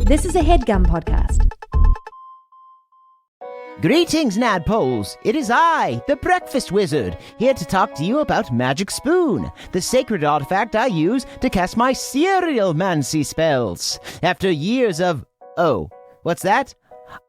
This is a HeadGum podcast. Greetings, Nadpoles. It is I, the Breakfast Wizard, here to talk to you about Magic Spoon, the sacred artifact I use to cast my cereal-mancy spells. After years of... Oh, what's that?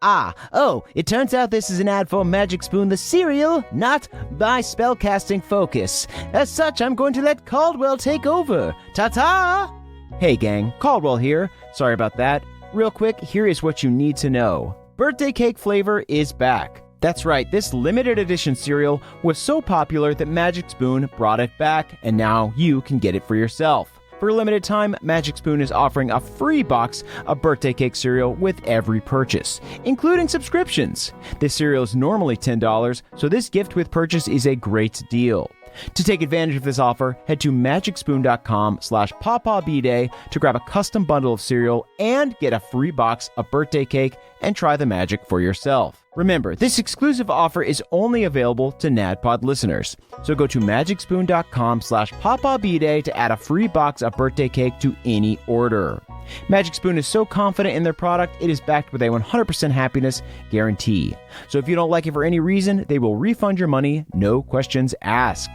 It turns out this is an ad for Magic Spoon the cereal, not my spellcasting focus. As such, I'm going to let Caldwell take over. Ta-ta! Hey gang, Caldwell here. Sorry about that. Real quick, here is what you need to know. Birthday cake flavor is back. That's right, this limited edition cereal was so popular that Magic Spoon brought it back, and now you can get it for yourself. For a limited time, Magic Spoon is offering a free box of birthday cake cereal with every purchase, including subscriptions. This cereal is normally $10, so this gift with purchase is a great deal. To take advantage of this offer, head to magicspoon.com/PawPawBDay to grab a custom bundle of cereal and get a free box of birthday cake and try the magic for yourself. Remember, this exclusive offer is only available to NADPOD listeners. So go to magicspoon.com/PawPawBDay to add a free box of birthday cake to any order. Magic Spoon is so confident in their product, it is backed with a 100% happiness guarantee. So if you don't like it for any reason, they will refund your money, no questions asked.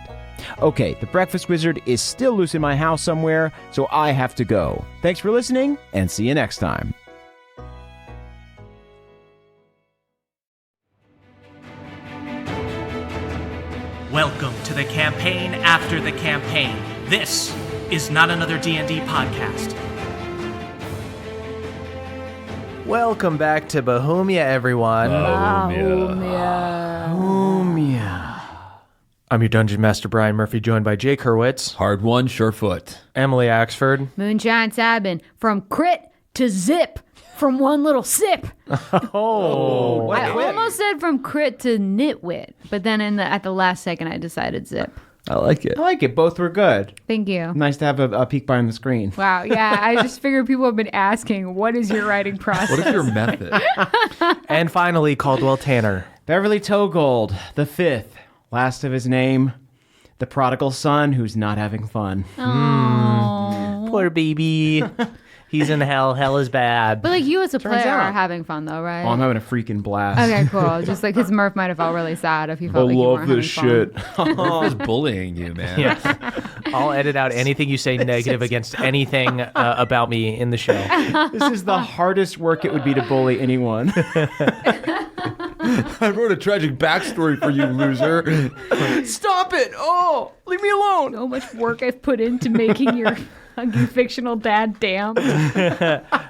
Okay, the Breakfast Wizard is still loose in my house somewhere, so I have to go. Thanks for listening, and see you next time. Welcome to the campaign after the campaign. This is not another D&D podcast. Welcome back to Bohemia, everyone. Bohemia. I'm your Dungeon Master, Brian Murphy, joined by Jake Hurwitz, Hard one, Surefoot. Emily Axford, Moonshine Sabin. From crit to zip. From one little sip. I Almost said from crit to nitwit, but then at the last second I decided zip. I like it. I like it. Both were good. Thank you. Nice to have a peek behind the screen. Wow, yeah, I just figured people have been asking, what is your writing process? What is your method? and finally Caldwell Tanner. Beverly Togold, the fifth, last of his name, the prodigal son who's not having fun. Poor baby. He's in hell. Hell is bad. But like you as a player out. are having fun though, right? Oh, I'm having a freaking blast. Okay, cool. Just like his Murph might have felt really sad if he felt like you weren't having fun. Murph is bullying you, man. Yeah. I'll edit out anything you say negative against anything about me in the show. This is the hardest work it would be to bully anyone. I wrote a tragic backstory for you, loser. Stop it! Oh, leave me alone. So much work I've put into making your fictional dad damn.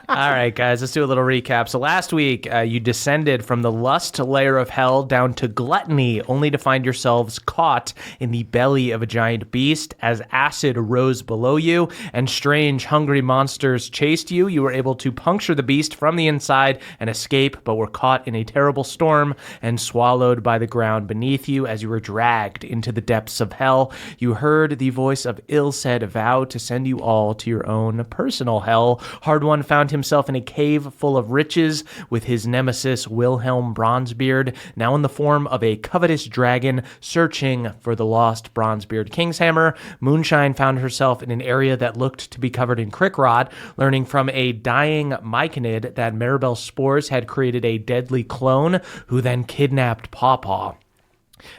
All right, guys, let's do a little recap. So last week, you descended from the lust layer of hell down to gluttony, only to find yourselves caught in the belly of a giant beast as acid rose below you and strange, hungry monsters chased you. You were able to puncture the beast from the inside and escape, but were caught in a terrible storm and swallowed by the ground beneath you as you were dragged into the depths of hell. You heard the voice of Ilsed vow to send you all to your own personal hell. Hard One found himself in a cave full of riches with his nemesis Wilhelm Bronzebeard, now in the form of a covetous dragon searching for the lost Bronzebeard Kingshammer. Moonshine found herself in an area that looked to be covered in crickrot, learning from a dying Myconid that Maribel's spores had created a deadly clone who then kidnapped Pawpaw.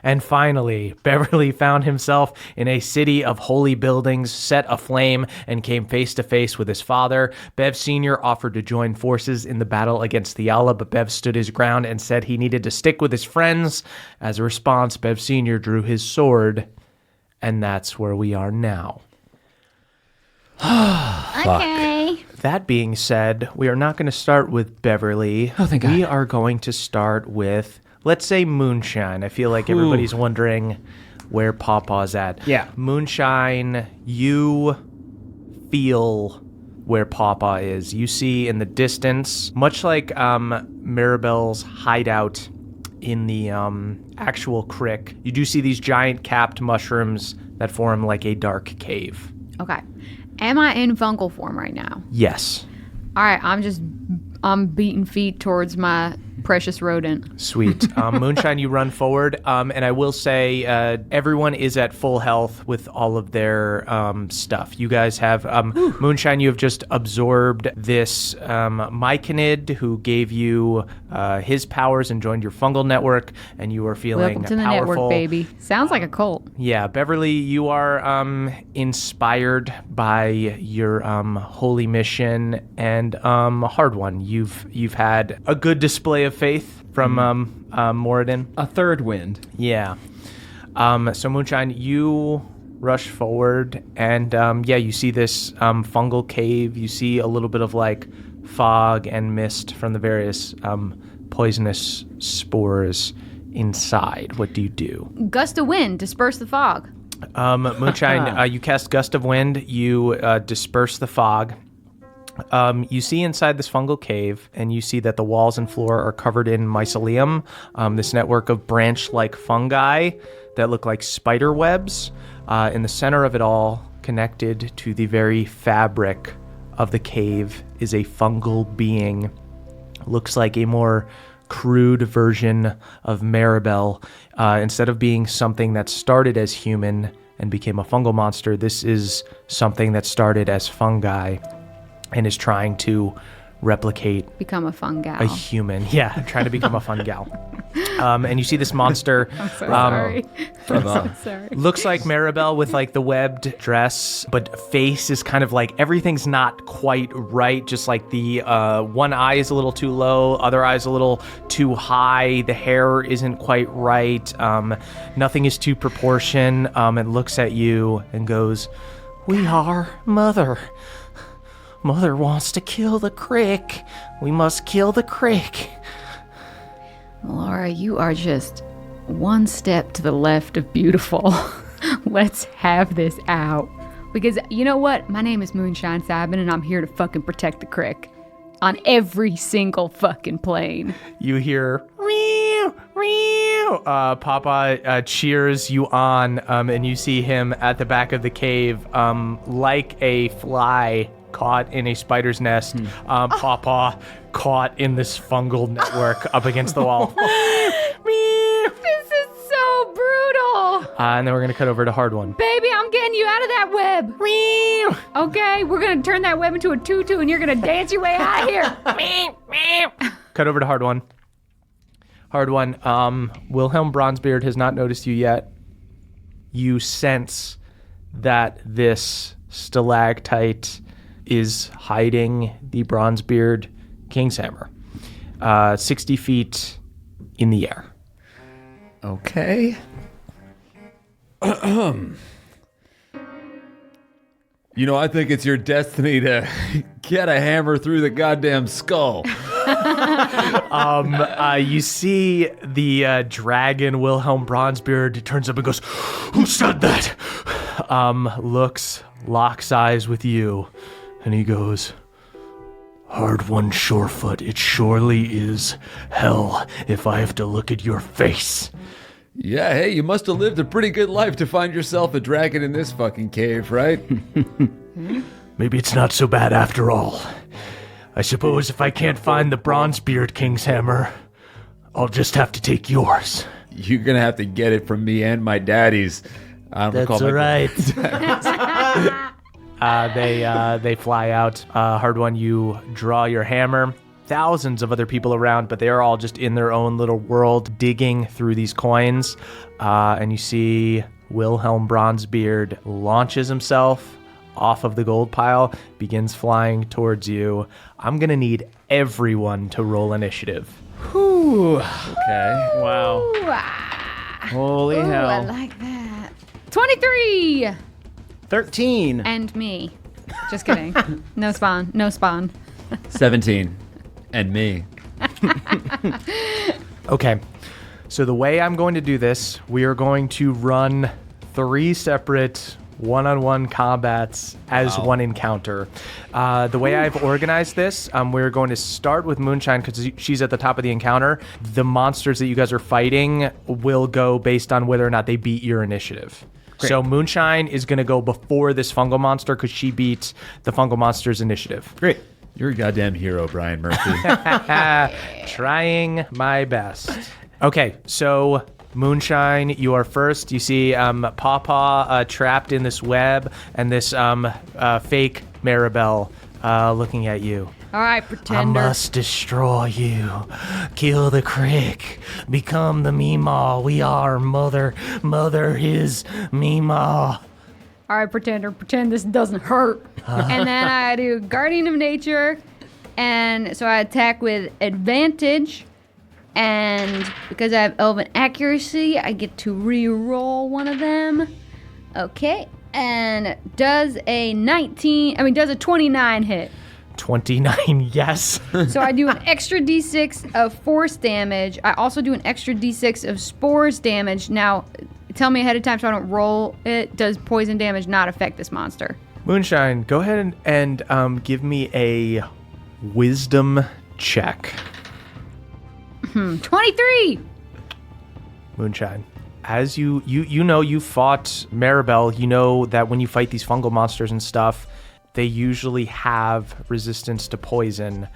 And finally, Beverly found himself in a city of holy buildings set aflame and came face to face with his father. Bev Sr. offered to join forces in the battle against Theala, but Bev stood his ground and said he needed to stick with his friends. As a response, Bev Sr. drew his sword, and that's where we are now. Okay. That being said, we are not going to start with Beverly. Oh, thank God. We are going to start with, let's say, Moonshine. I feel like everybody's wondering where Pawpaw's at. Yeah. Moonshine, you feel where Pawpaw is. You see in the distance, much like Maribel's hideout in the actual crick, you do see these giant capped mushrooms that form like a dark cave. Okay. Am I in fungal form right now? Yes. All right, I'm beating feet towards my precious rodent. Sweet. Moonshine, you run forward. And I will say everyone is at full health with all of their stuff. You guys have... Moonshine, you have just absorbed this Myconid who gave you his powers and joined your fungal network, and you are feeling Welcome to the powerful. network, baby. Sounds like a cult. Yeah, Beverly, you are inspired by your holy mission, and Hard One, you've had a good display of faith from Moradin. A third wind. Yeah. So Moonshine, you rush forward, and you see this fungal cave. You see a little bit of like fog and mist from the various poisonous spores inside. What do you do? Gust of wind, disperse the fog. Moonshine, you cast Gust of Wind. You disperse the fog. You see inside this fungal cave, and you see that the walls and floor are covered in mycelium, this network of branch-like fungi that look like spider webs. In the center of it all, connected to the very fabric of the cave, is a fungal being. Looks like a more crude version of Maribel. Instead of being something that started as human and became a fungal monster, this is something that started as fungi and is trying to replicate Become a fun gal. a human. Yeah, trying to become a fun gal. And you see this monster. I'm so sorry. I'm so sorry. Looks like Maribel with like the webbed dress, but face is kind of like everything's not quite right. Just like the one eye is a little too low, other eye is a little too high. The hair isn't quite right. Nothing is to proportion. It looks at you and goes, "We are Mother. Mother wants to kill the crick. We must kill the crick." Laura, you are just one step to the left of beautiful. Let's have this out. Because you know what? My name is Moonshine Sabin, and I'm here to fucking protect the crick. On every single fucking plane. You hear, "Meow, meow." Papa cheers you on, and you see him at the back of the cave, like a fly caught in a spider's nest. Papa caught in this fungal network up against the wall. This is so brutal. And then we're going to cut over to Hard One. Baby, I'm getting you out of that web. Okay, we're going to turn that web into a tutu, and you're going to dance your way out of here. Cut over to Hard One. Hard One, Wilhelm Bronzebeard has not noticed you yet. You sense that this stalactite is hiding the Bronzebeard King's Hammer. 60 feet in the air. Okay. You know, I think it's your destiny to get a hammer through the goddamn skull. You see the dragon Wilhelm Bronzebeard turns up and goes, "Who said that?" Locks eyes with you, and he goes, "Hard One, Surefoot, it surely is hell if I have to look at your face." Yeah, hey, you must have lived a pretty good life to find yourself a dragon in this fucking cave, right? Maybe it's not so bad after all. I suppose if I can't find the Bronzebeard King's Hammer, I'll just have to take yours. You're gonna have to get it from me and my daddy's. I don't That's recall my- right. They fly out. Hard One, you draw your hammer. Thousands of other people around, but they are all just in their own little world digging through these coins. And you see Wilhelm Bronzebeard launches himself off of the gold pile, begins flying towards you. I'm going to need everyone to roll initiative. Whew. Okay. Wow. Holy hell. I like that. 23. 13. And me. Just kidding. No spawn. No spawn. 17. And me. Okay, so the way I'm going to do this, we are going to run 3 separate one-on-one combats as one encounter. The way I've organized this, we're going to start with Moonshine because she's at the top of the encounter. The monsters that you guys are fighting will go based on whether or not they beat your initiative. Great. So Moonshine is going to go before this fungal monster because she beat the fungal monster's initiative. Great. You're a goddamn hero, Brian Murphy. Trying my best. Okay, so Moonshine, you are first. You see Pawpaw trapped in this web and this fake Maribel looking at you. All right, I pretender. must destroy you. Kill the crick. Become the Meemaw. We are mother. Mother is Meemaw. All right, pretender. Pretend this doesn't hurt. And then I do Guardian of Nature. And so I attack with advantage. And because I have Elven Accuracy, I get to re-roll one of them. Okay. And does a 29 hit. 29, yes. So I do an extra d6 of force damage. I also do an extra d6 of spores damage. Now, tell me ahead of time so I don't roll it. Does poison damage not affect this monster? Moonshine, go ahead and give me a wisdom check. 23! Moonshine, as you know you fought Maribel, you know that when you fight these fungal monsters and stuff, they usually have resistance to poison.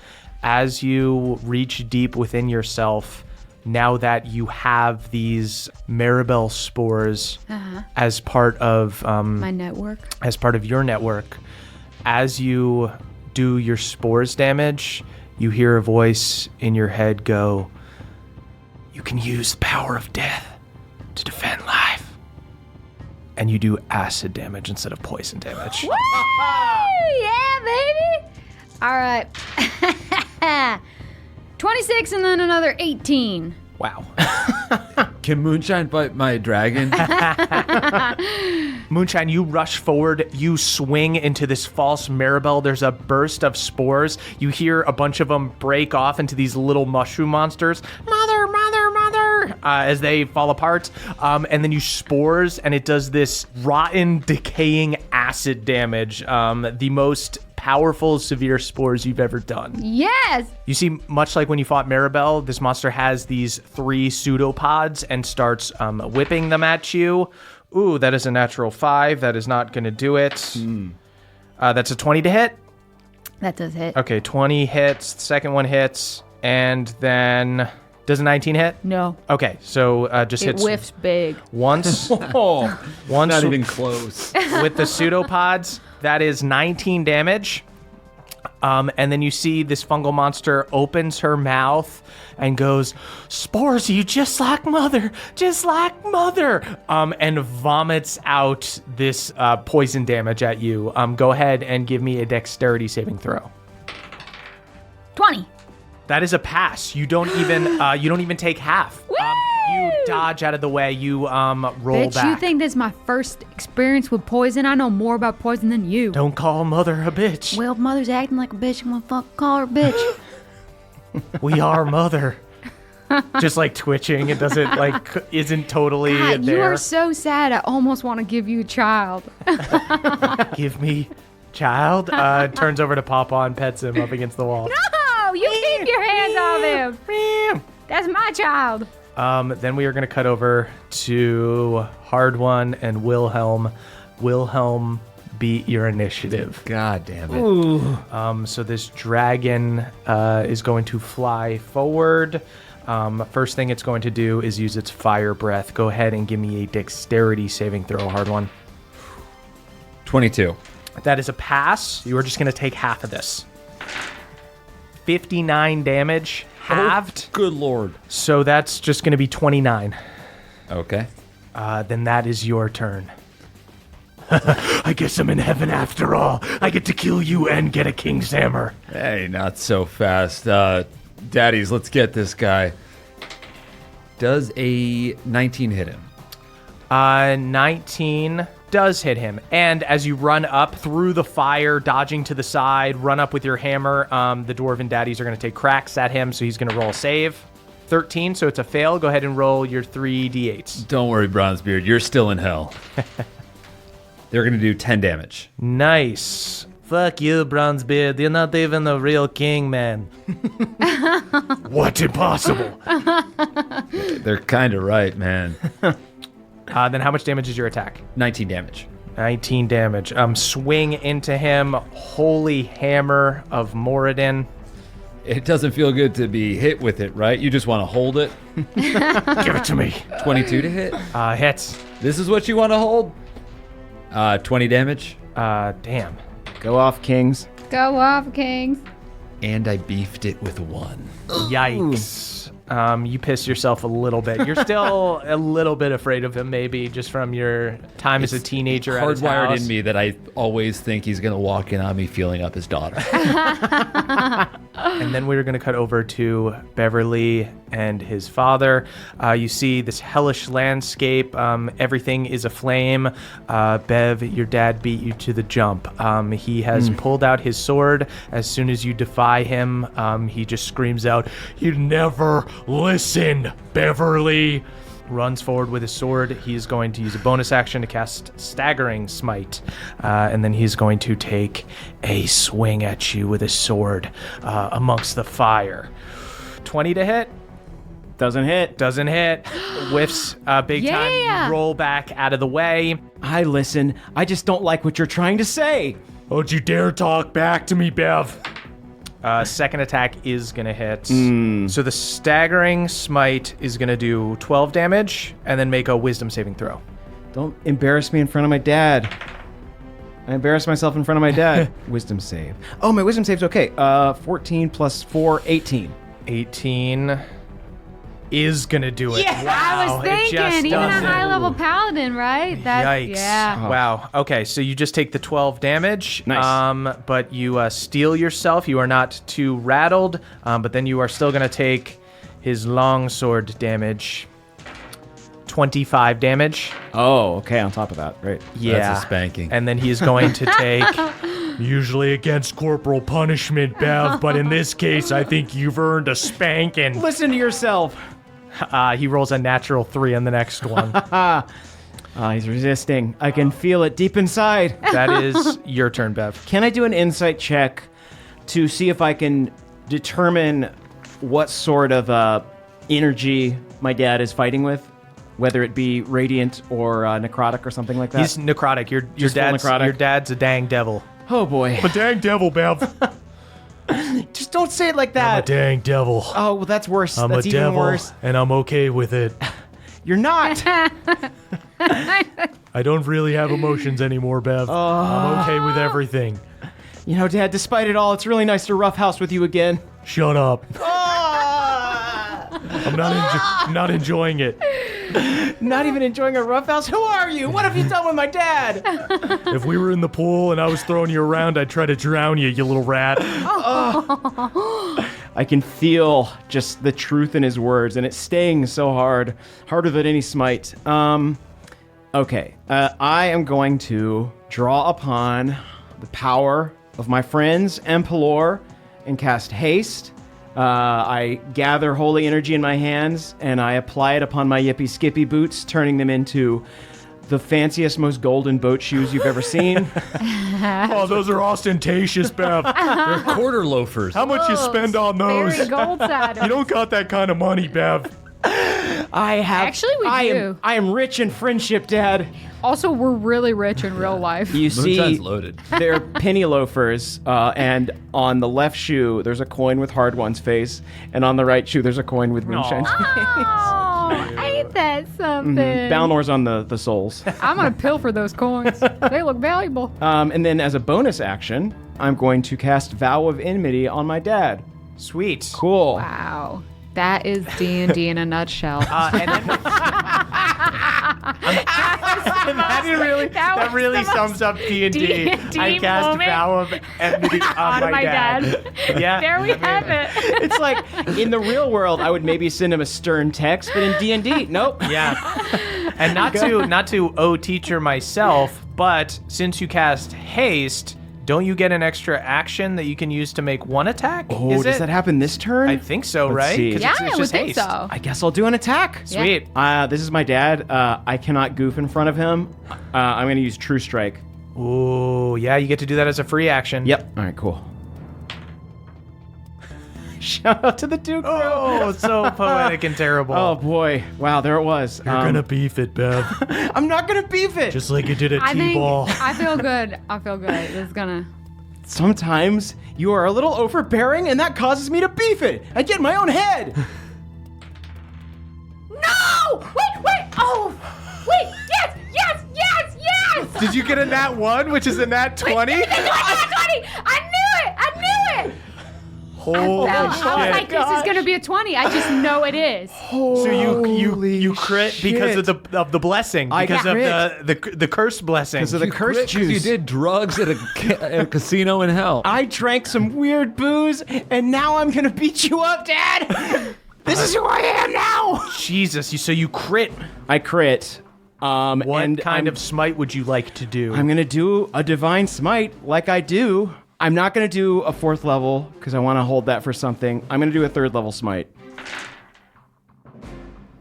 As you reach deep within yourself, now that you have these Maribel spores as part of My network. as part of your network, as you do your spores damage, you hear a voice in your head go, "You can use the power of death to defend life." And you do acid damage instead of poison damage. Woo! Yeah, baby! All right. 26 and then another 18. Wow. Can Moonshine fight my dragon? Moonshine, you rush forward, you swing into this false Maribel. There's a burst of spores. You hear a bunch of them break off into these little mushroom monsters. Mother, mother, mother, as they fall apart. And then you spores, and it does this rotten, decaying acid damage. The most powerful, severe spores you've ever done. Yes! You see, much like when you fought Maribel, this monster has these 3 pseudopods and starts whipping them at you. Ooh, that is a natural 5. That is not going to do it. That's a 20 to hit. That does hit. Okay, 20 hits. The second one hits. And then, does a 19 hit? No. Okay, so just It hits whiffs big. once. Oh, once not even close. with the pseudopods. That is 19 damage. And then you see this fungal monster opens her mouth and goes, "Spores you just like mother, just like mother," and vomits out this poison damage at you. Go ahead and give me a dexterity saving throw. 20. That is a pass. You don't even take half. You dodge out of the way. You roll Bitch, back. you think this is my first experience with poison? I know more about poison than you. Don't call mother a bitch. Well, if mother's acting like a bitch, I'm gonna fuck call her a bitch. We are mother. Just like twitching. It doesn't isn't totally God, there. you are so sad. I almost want to give you a child. Give me child. Turns over to Pawpaw and pets him up against the wall. No, you keep your hands off him. That's my child. Then we are going to cut over to Hard One and Wilhelm. Wilhelm, beat your initiative. God damn it. So this dragon is going to fly forward. First thing it's going to do is use its fire breath. Go ahead and give me a dexterity saving throw, Hard One. 22. That is a pass. You are just going to take half of this. 59 damage, halved. Good lord. So that's just going to be 29. Okay. Then that is your turn. I guess I'm in heaven after all. I get to kill you and get a king's hammer. Hey, not so fast. Daddies, let's get this guy. Does a 19 hit him? 19 does hit him. And as you run up through the fire, dodging to the side, run up with your hammer, the dwarven daddies are going to take cracks at him, so he's going to roll a save. 13, so it's a fail. Go ahead and roll your 3d8s. Don't worry, Bronzebeard. You're still in hell. They're going to do 10 damage. Nice. Fuck you, Bronzebeard. You're not even a real king, man. What's impossible? They're kind of right, man. Then how much damage is your attack? 19 damage. 19 damage. Swing into him. Holy hammer of Moradin. It doesn't feel good to be hit with it, right? You just want to hold it. Give it to me. 22 to hit. Hits. This is what you want to hold? 20 damage. Damn. Go off, kings. Go off, kings. And I beefed it with 1. Yikes. You pissed yourself a little bit. You're still a little bit afraid of him, maybe, just from your time as a teenager at his Hardwired house. in me that I always think he's going to walk in on me feeling up his daughter. And then we're going to cut over to Beverly and his father. You see this hellish landscape. Everything is aflame. Bev, your dad beat you to the jump. He has pulled out his sword. As soon as you defy him, he just screams out, "You never listen, Beverly!" Runs forward with his sword. He's going to use a bonus action to cast Staggering Smite. And then he's going to take a swing at you with his sword amongst the fire. 20 to hit. Doesn't hit. Doesn't hit. Whiffs big time. Yeah. You roll back out of the way. I listen. I just don't like what you're trying to say. Don't you dare talk back to me, Bev. Second attack is going to hit. So the Staggering Smite is going to do 12 damage and then make a Wisdom saving throw. Don't embarrass me in front of my dad. I embarrassed myself in front of my dad. Wisdom save. Oh, my wisdom save's okay. 14 plus 4, 18. 18 is going to do it. Yeah! I was It just thinking, even a doesn't. high-level paladin, right? Yikes. Yeah. Wow. Okay, so you just take the 12 damage. Nice. But you steel yourself. You are not too rattled, but then you are still going to take his longsword damage. 25 damage. Oh, okay, on top of that. Right. Yeah. That's a spanking. And then he is going to take... Usually against corporal punishment, Bev, but in this case, I think you've earned a spanking. Listen to yourself. He rolls a natural 3 on the next one. He's resisting. I can feel it deep inside. That is your turn, Bev. Can I do an insight check to see if I can determine what sort of energy my dad is fighting with? Whether it be radiant or necrotic or something like that? He's necrotic. Your Just full dad's necrotic? Your dad's a dang devil. Oh, boy. A dang devil, Bev. Just don't say it like I'm that. a dang devil. Oh, well, that's worse. I'm That's a even devil, worse. and I'm okay with it. You're not. I don't really have emotions anymore, Bev. I'm okay with everything. You know, Dad, despite it all, it's really nice to roughhouse with you again. Shut up. Ah! I'm not enjoying it. Not even enjoying a roughhouse? Who are you? What have you done with my dad? If we were in the pool and I was throwing you around, I'd try to drown you, you little rat. I can feel just the truth in his words, and it's staying so hard. Harder than any smite. Okay. I am going to draw upon the power of my friends Empelor and cast Haste. I gather holy energy in my hands, and I apply it upon my Yippee Skippy boots, turning them into the fanciest, most golden boat shoes you've ever seen. Oh, those are ostentatious, Bev. They're quarter loafers. How much you spend on those? Very gold-sided. You don't got that kind of money, Bev. I have. Actually, we do. I am rich in friendship, Dad. Also, we're really rich in real life. You see, Moonshine's loaded. they're penny loafers, and on the left shoe, there's a coin with Hard One's face, and on the right shoe, there's a coin with Moonshine's face. Oh, ain't that something? Balnor's on the soles. I'm going to pilfer those coins. They look valuable. And then as a bonus action, I'm going to cast Vow of Enmity on my dad. Sweet. Cool. Wow. That is D&D in a nutshell. And then, that really sums up D&D. D&D I cast moment. Vow of Enmity on my dad. Yeah. There we have it. It's like, in the real world, I would maybe send him a stern text, but in D&D, nope. Yeah. And not to teacher myself, but since you cast Haste, don't you get an extra action that you can use to make one attack? Oh, does that happen this turn? I think so, Let's right? see. 'Cause Yeah, it's I would just think haste. so. I guess I'll do an attack. Sweet. This is my dad. I cannot goof in front of him. I'm going to use True Strike. Ooh, yeah, you get to do that as a free action. Yep. All right, cool. Shout out to the Duke. Oh, so poetic and terrible. Oh boy! Wow, there it was. beef it, Bev. I'm not gonna beef it. Just like you did at I think T-ball. I feel good. This is gonna. Sometimes you are a little overbearing, and that causes me to beef it. I get in my own head. No! Wait! Oh! Wait! Yes! Did you get a nat 1, which is a nat 20? Wait, I knew it! Holy I was like, this is gonna be a 20. I just know it is. So you crit because of the blessing, because of the cursed blessing. Because of the cursed juice. You did drugs at a casino in hell. I drank some weird booze, and now I'm gonna beat you up, Dad. This is who I am now. Jesus, so you crit. I crit. What kind of smite would you like to do? I'm gonna do a divine smite, like I do. I'm not gonna do a 4th level because I want to hold that for something. I'm gonna do a 3rd level smite.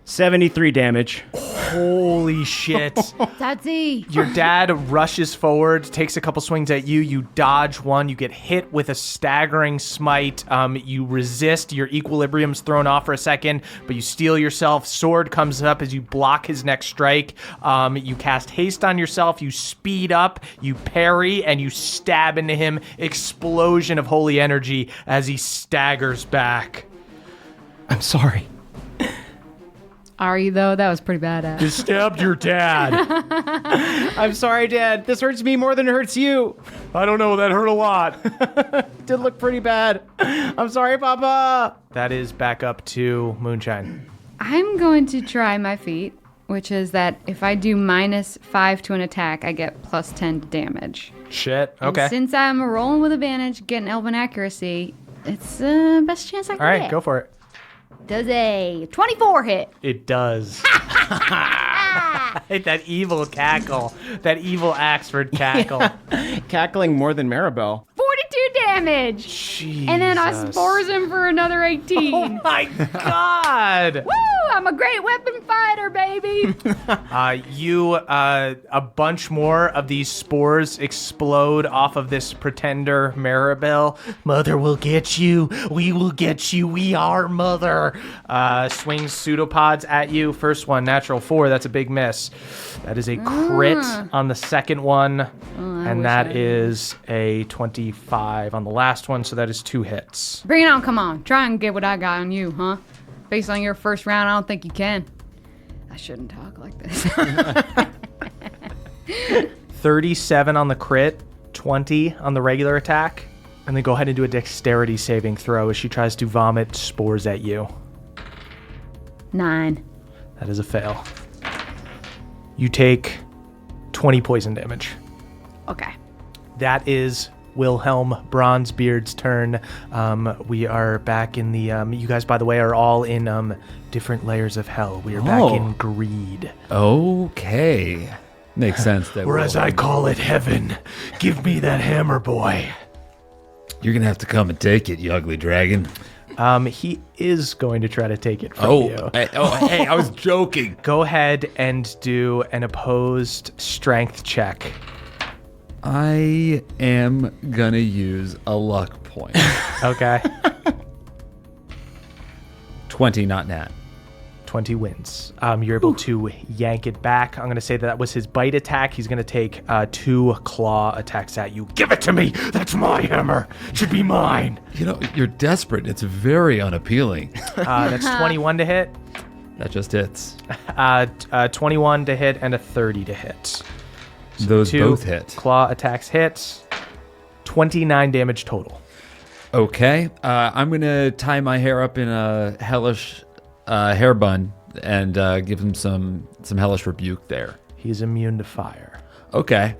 73 damage. Holy shit. Daddy. Your dad rushes forward, takes a couple swings at you. You dodge one. You get hit with a staggering smite. You resist. Your equilibrium's thrown off for a second, but you steel yourself. Sword comes up as you block his next strike. You cast haste on yourself. You speed up. You parry, and you stab into him. Explosion of holy energy as he staggers back. I'm sorry. Are you though? That was pretty badass. You stabbed your dad. I'm sorry, Dad. This hurts me more than it hurts you. I don't know. That hurt a lot. Did look pretty bad. I'm sorry, Papa. That is back up to Moonshine. I'm going to try my feat, which is that if I do -5 to an attack, I get +10 damage. Shit. And Okay. since I'm rolling with advantage, getting elven accuracy, it's the best chance I can All right, get. go for it. Does a 24 hit? It does. That evil cackle. That evil Axford cackle. Cackling more than Maribel. 42 damage! Jesus. And then I spores him for another 18. Oh my god! Woo! I'm a great weapon fighter, baby! A bunch more of these spores explode off of this pretender Maribel. Mother will get you. We will get you. We are Mother. Swings pseudopods at you. First one, natural 4. That's a big miss. That is a crit on the second one. And that is a 25 on the last one, so that is 2 hits. Bring it on, come on. Try and get what I got on you, huh? Based on your first round, I don't think you can. I shouldn't talk like this. 37 on the crit, 20 on the regular attack, and then go ahead and do a dexterity saving throw as she tries to vomit spores at you. 9. That is a fail. You take 20 poison damage. Okay. That is Wilhelm Bronzebeard's turn. We are back in the... you guys, by the way, are all in different layers of hell. We are back in greed. Okay. Makes sense. That Or as I call it, heaven. Give me that hammer, boy. You're going to have to come and take it, you ugly dragon. He is going to try to take it from you. Hey, I was joking. Go ahead and do an opposed strength check. I am going to use a luck point. Okay. 20, not nat. 20 wins. You're able to yank it back. I'm going to say that was his bite attack. He's going to take 2 claw attacks at you. Give it to me. That's my hammer. Should be mine. You know, you're desperate. It's very unappealing. That's 21 to hit. That just hits. 21 to hit and a 30 to hit. So Those 2 both hit. Claw attacks hits. 29 damage total. Okay. I'm going to tie my hair up in a hellish hair bun and give him some hellish rebuke there. He's immune to fire. Okay.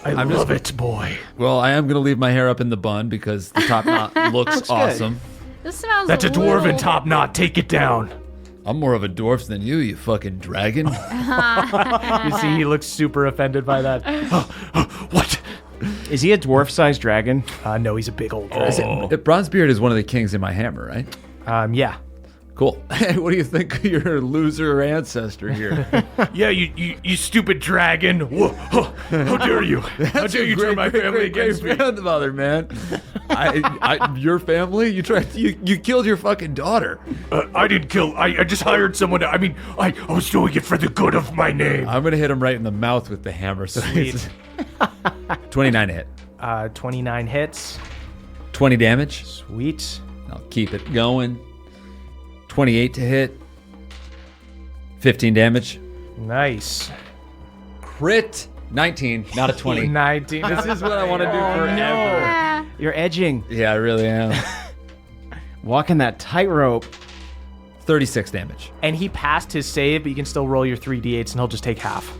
I love it, boy. Well, I am going to leave my hair up in the bun because the top knot looks awesome. This smells That's a little... dwarven top knot. Take it down. I'm more of a dwarf than you fucking dragon. You see, he looks super offended by that. What? Is he a dwarf-sized dragon? No, he's a big old dragon. Bronzebeard is one of the kings in my hammer, right? Yeah. Cool. Hey, what do you think of your loser ancestor here? Yeah, you stupid dragon. Whoa, how dare you? How dare you turn my family against me? Grandmother, man. Your family? You killed your fucking daughter. I didn't kill. I just hired someone. I was doing it for the good of my name. I'm gonna hit him right in the mouth with the hammer. Sweet. 29 hit. 29 hits. 20 damage. Sweet. I'll keep it going. 28 to hit. 15 damage. Nice. Crit. 19, not a 20. 19. This is what I want to do forever. You're edging. Yeah, I really am. Walking that tightrope. 36 damage. And he passed his save, but you can still roll your 3d8s and he'll just take half.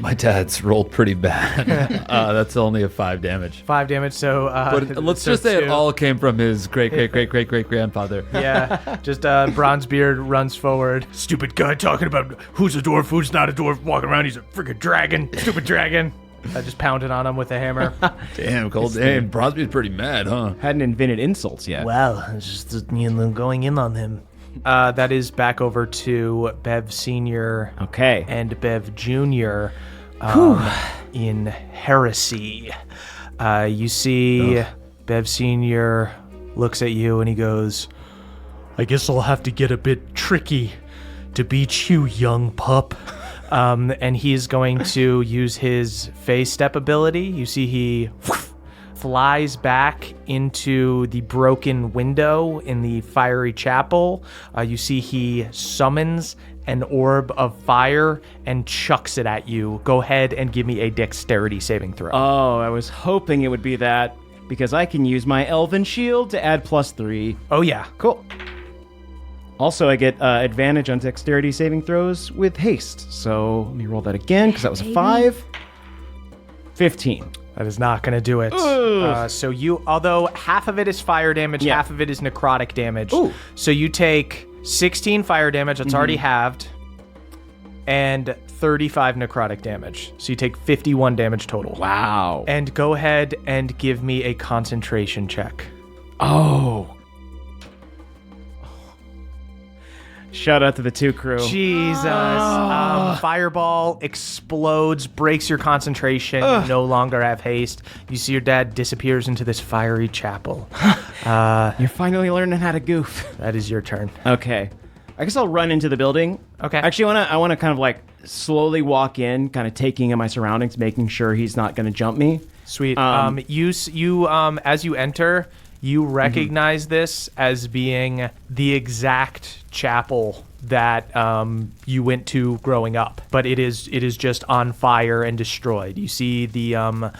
My dad's rolled pretty bad. That's only a 5 damage. 5 damage, so... But let's just say it all came from his great-great-great-great-great-grandfather. Yeah, just Bronzebeard runs forward. Stupid guy talking about who's a dwarf, who's not a dwarf, walking around, he's a freaking dragon. Stupid dragon. I just pounded on him with a hammer. Damn, cold damn. Brosby's pretty mad, huh? Hadn't invented insults yet. Wow, it's just going in on him. That is back over to Bev Sr. Okay. And Bev Jr. In Heresy. You see Bev Sr. looks at you and he goes, I guess I'll have to get a bit tricky to beat you, young pup. And he's going to use his phase step ability. You see he flies back into the broken window in the fiery chapel. You see he summons an orb of fire and chucks it at you. Go ahead and give me a dexterity saving throw. Oh, I was hoping it would be that because I can use my elven shield to add +3. Oh, yeah. Cool. Also, I get advantage on dexterity saving throws with haste. So let me roll that again because that was a 5. 15. That is not going to do it. So you, although half of it is fire damage, half of it is necrotic damage. Ooh. So you take 16 fire damage, that's already halved, and 35 necrotic damage. So you take 51 damage total. Wow. And go ahead and give me a concentration check. Oh. Shout out to the 2 crew. Jesus. Fireball explodes, breaks your concentration. You no longer have haste. You see your dad disappears into this fiery chapel. You're finally learning how to goof. That is your turn. Okay. I guess I'll run into the building. Okay. Actually, I want to kind of like slowly walk in, kind of taking in my surroundings, making sure he's not going to jump me. Sweet. You as you enter, you recognize this as being the exact chapel that you went to growing up, but it is just on fire and destroyed. You see the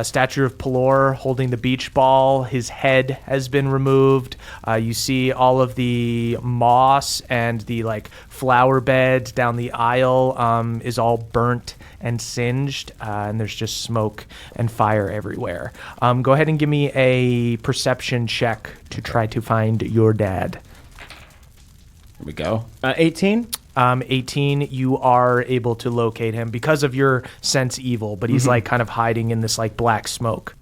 statue of Pelor holding the beach ball. His head has been removed. You see all of the moss and the like flower beds down the aisle is all burnt and singed, and there's just smoke and fire everywhere. Go ahead and give me a perception check to try to find your dad. Here we go. 18? 18, you are able to locate him because of your sense evil, but he's like kind of hiding in this like black smoke.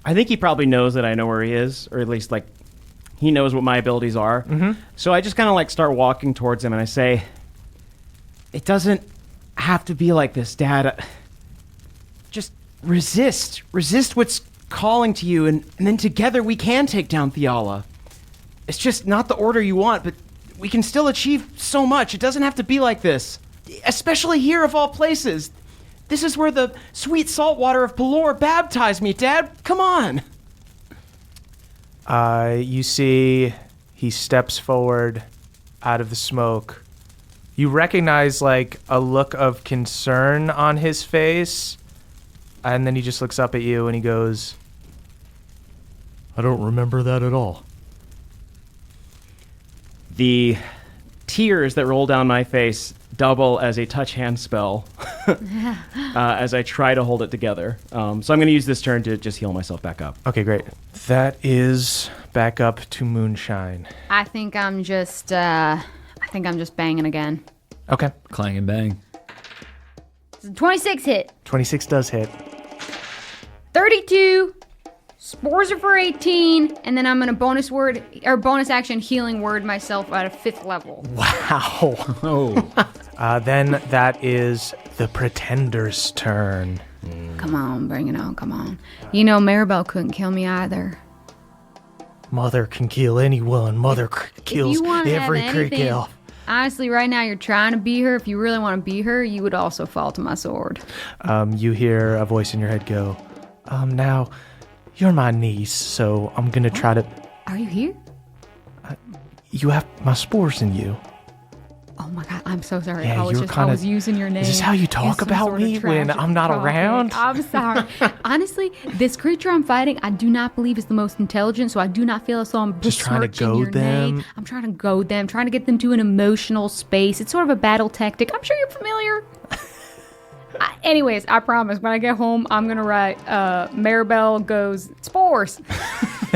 I think he probably knows that I know where he is, or at least like he knows what my abilities are. So I just kind of like start walking towards him and I say, it doesn't have to be like this, Dad. Just resist what's calling to you, and then together we can take down Theala. It's just not the order you want, but we can still achieve so much. It doesn't have to be like this. Especially here of all places. This is where the sweet salt water of Pelor baptized me, Dad. Come on. You see he steps forward out of the smoke. You recognize like a look of concern on his face, and then he just looks up at you and he goes, I don't remember that at all. The tears that roll down my face double as a touch hand spell as I try to hold it together. So I'm going to use this turn to just heal myself back up. Okay, great. That is back up to Moonshine. I think I'm just banging again. Okay. Clang and bang. 26 hit. 26 does hit. 32. Spores are for 18, and then I'm gonna bonus action healing word myself at a 5th level. Wow. Oh. Then that is the Pretender's turn. Come on, bring it on, come on. You know, Maribel couldn't kill me either. Mother can kill anyone. Mother kills you wanna have every anything- crick elf. Honestly, right now you're trying to be her. If you really want to be her, you would also fall to my sword. You hear a voice in your head go, now, you're my niece, so I'm gonna try to... Are you here? You have my spores in you. Oh my god, I'm so sorry. Yeah, I was you were just kinda- I was using your name. Is this how you as talk some about sort of me when tragic I'm not topic. around? I'm sorry. Honestly, this creature I'm fighting, I do not believe is the most intelligent, so I do not feel as though I'm Just trying to besmirching goad your name. them. I'm trying to goad them, trying to get them to an emotional space. It's sort of a battle tactic. I'm sure you're familiar. Anyways, I promise, when I get home, I'm going to write, Maribel goes, spores.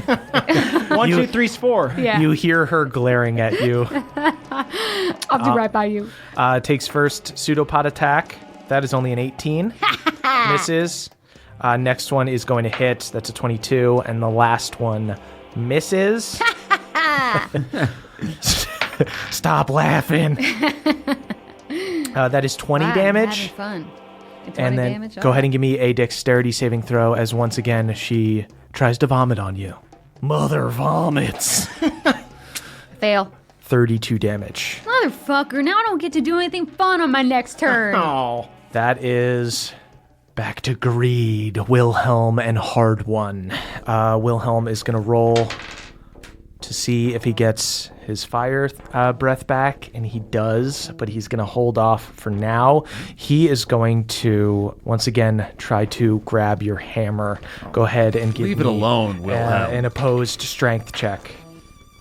1, 2, 3, 4. Yeah, You hear her glaring at you. I'll do right by you. Takes first pseudopod attack. That is only an 18. Misses. Next one is going to hit. That's a 22. And the last one misses. Stop laughing. That is 20 Wow, I'm damage. having fun. And 20 And then damage? go ahead and give me a dexterity saving throw as once again she tries to vomit on you. Mother vomits. Fail. 32 damage. Motherfucker, now I don't get to do anything fun on my next turn. Oh. That is back to Greed, Wilhelm, and Hard One. Wilhelm is going to roll to see if he gets his fire breath back, and he does, but he's going to hold off for now. He is going to, once again, try to grab your hammer. Go ahead and give Leave me it alone, Wilhelm. an opposed strength check.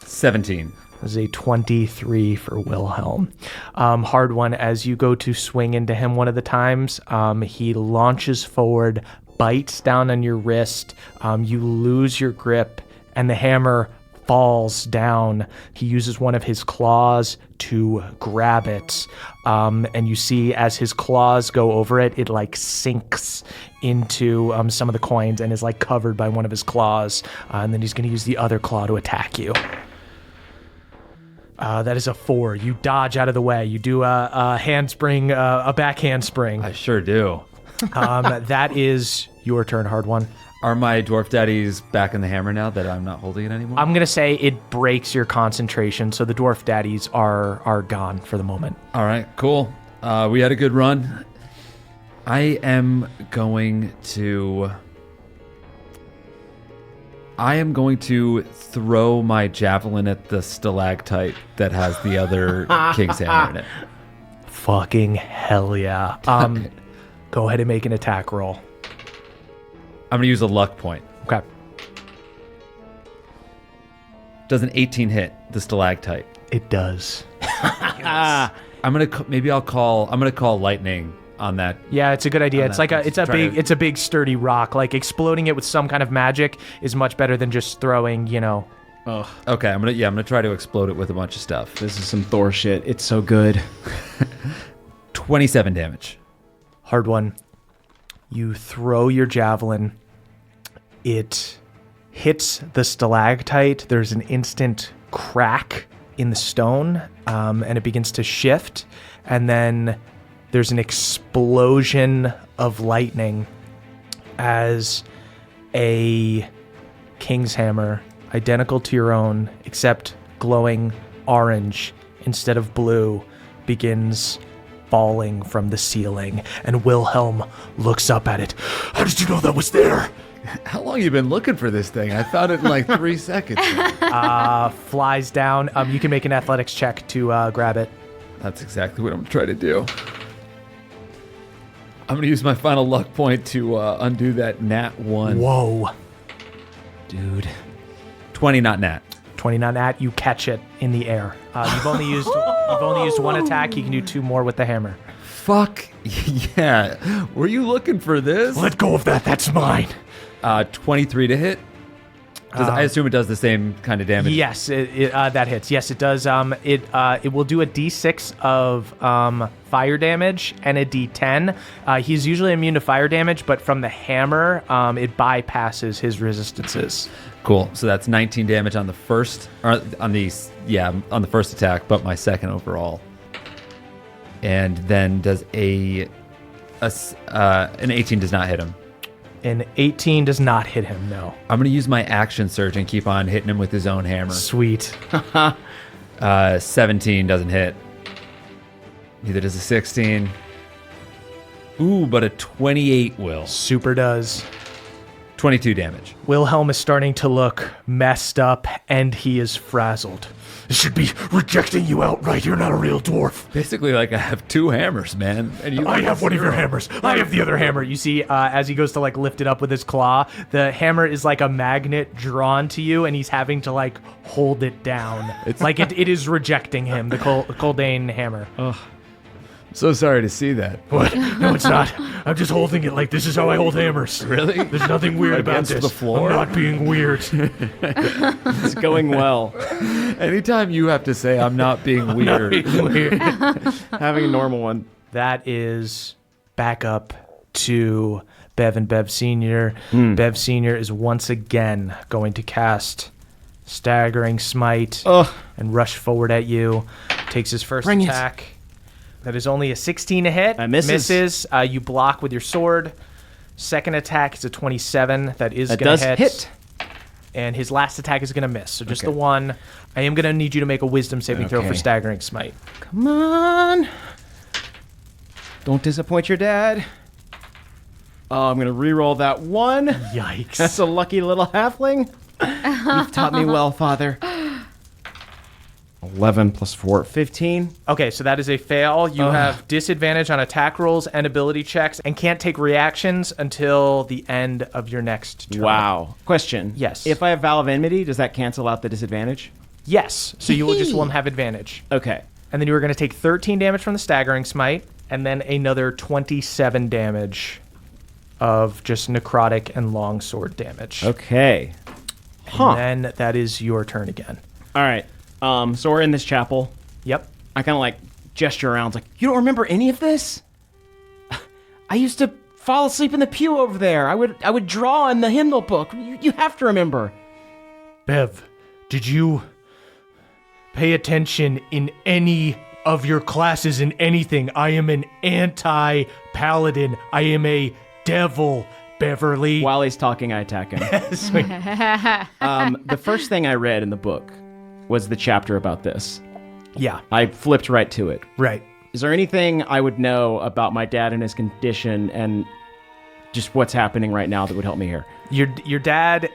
17. This is a 23 for Wilhelm. Hard One, as you go to swing into him one of the times, he launches forward, bites down on your wrist. You lose your grip, and the hammer falls down. He uses one of his claws to grab it. And you see as his claws go over it, it like sinks into some of the coins and is like covered by one of his claws. And then he's going to use the other claw to attack you. That is a 4. You dodge out of the way. You do a handspring, a back handspring. I sure do. That is your turn, Hard One. Are my dwarf daddies back in the hammer now that I'm not holding it anymore? I'm going to say it breaks your concentration, so the dwarf daddies are gone for the moment. All right, cool. We had a good run. I am going to throw my javelin at the stalactite that has the other king's hammer in it. Fucking hell yeah. Go ahead and make an attack roll. I'm going to use a luck point. Okay. Does an 18 hit the stalactite? It does. I'm going to call lightning on that. Yeah, it's a good idea. On It's that. like it's a big sturdy rock. Like exploding it with some kind of magic is much better than just throwing, Ugh, Okay, I'm going to try to explode it with a bunch of stuff. this is some Thor shit. It's so good. 27 damage. Hard One. You throw your javelin. It hits the stalactite. There's an instant crack in the stone, and it begins to shift. And then there's an explosion of lightning as a king's hammer, identical to your own, except glowing orange instead of blue, begins falling from the ceiling, and Wilhelm looks up at it. How did you know that was there? How long you been looking for this thing? I found it in like 3 seconds. Flies down. You can make an athletics check to grab it. That's exactly what I'm trying to do. I'm going to use my final luck point to undo that nat 1. Whoa. Dude. 20 not nat. 20 not nat. You catch it in the air. You've only used one attack. You can do 2 more with the hammer. Fuck yeah. Were you looking for this? Let go of that. That's mine. 23 to hit. I assume it does the same kind of damage. Yes, that hits. Yes, it does. It will do a D6 of fire damage and a D10. He's usually immune to fire damage, but from the hammer, it bypasses his resistances. Cool. So that's 19 damage on the first, or on the first attack, but my second overall. And then does an 18 does not hit him. An 18 does not hit him, no. I'm going to use my action surge and keep on hitting him with his own hammer. Sweet. 17 doesn't hit. Neither does a 16. Ooh, but a 28 will. Super does. 22 damage. Wilhelm is starting to look messed up, and he is frazzled. I should be rejecting you outright. You're not a real dwarf. Basically, like, I have 2 hammers, man. And I have one of your hammers. I have the other hammer. You see, as he goes to like lift it up with his claw, the hammer is like a magnet drawn to you, and he's having to like hold it down. It's like it is rejecting him. The Coldane hammer. So sorry to see that. What? No, it's not. I'm just holding it like this is how I hold hammers. Really? There's nothing weird about Against this. the floor? I'm not being weird. It's going well. Anytime you have to say I'm not being weird. Having a normal one. That is back up to Bev and Bev Senior. Bev Senior is once again going to cast Staggering Smite and rush forward at you. Takes his first Bring it. attack. That is only a 16 to hit. Misses. You block with your sword. Second attack is a 27. That is That going does to hit. And his last attack is going to miss. So just Okay. the one. I am going to need you to make a wisdom saving throw for Okay. Staggering Smite. Come on. Don't disappoint your dad. Oh, I'm going to re-roll that one. Yikes. That's a lucky little halfling. You've taught me well, Father. 11 plus 4, 15. Okay, so that is a fail. You have disadvantage on attack rolls and ability checks and can't take reactions until the end of your next turn. Wow. Question. Yes. If I have Vow of Enmity, does that cancel out the disadvantage? Yes, so you will just will have advantage. Okay. And then you are going to take 13 damage from the Staggering Smite and then another 27 damage of just necrotic and longsword damage. Okay. And then that is your turn again. All right. So we're in this chapel. Yep. I kind of like gesture around. It's like, you don't remember any of this? I used to fall asleep in the pew over there. I would draw in the hymnal book. You have to remember. Bev, did you pay attention in any of your classes in anything? I am an anti-paladin. I am a devil, Beverly. While he's talking, I attack him. The first thing I read in the book was the chapter about this. Yeah. I flipped right to it. Right. Is there anything I would know about my dad and his condition and just what's happening right now that would help me here? Your dad,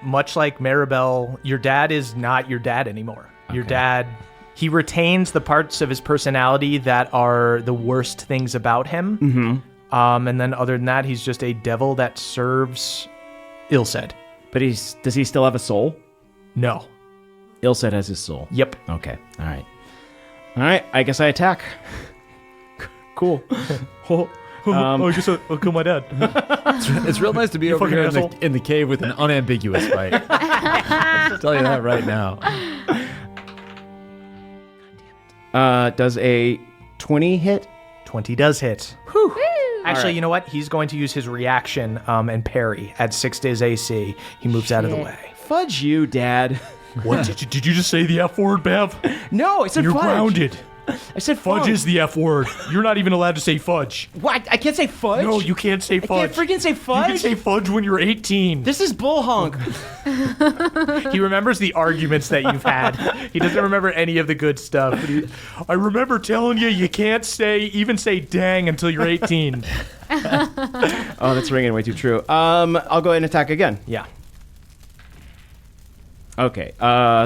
much like Maribel, your dad is not your dad anymore. Your dad, he retains the parts of his personality that are the worst things about him. Mm-hmm. And then other than that, he's just a devil that serves Ilsed. But does he still have a soul? No. Ilsed has his soul. Yep. Okay. All right. I guess I attack. Cool. I guess I'll kill my dad. It's real nice to be over fucking here asshole. in the cave with an unambiguous fight. I'll tell you that right now. Does a 20 hit? 20 does hit. Whew. Actually, right. you know what? He's going to use his reaction and parry at 6 days AC. He moves out of the way. Fudge you, Dad. What? Did you just say the F word, Bev? No, I said You're fudge. grounded. I said Fudge is the F word. You're not even allowed to say fudge. What? I can't say fudge? No, you can't say I fudge. can't freaking say You fudge? can say fudge when you're 18. This is bull honk. He remembers the arguments that you've had. He doesn't remember any of the good stuff. I remember telling you can't even say dang until you're 18. Oh, that's ringing way too true. I'll go ahead and attack again. Yeah. Okay.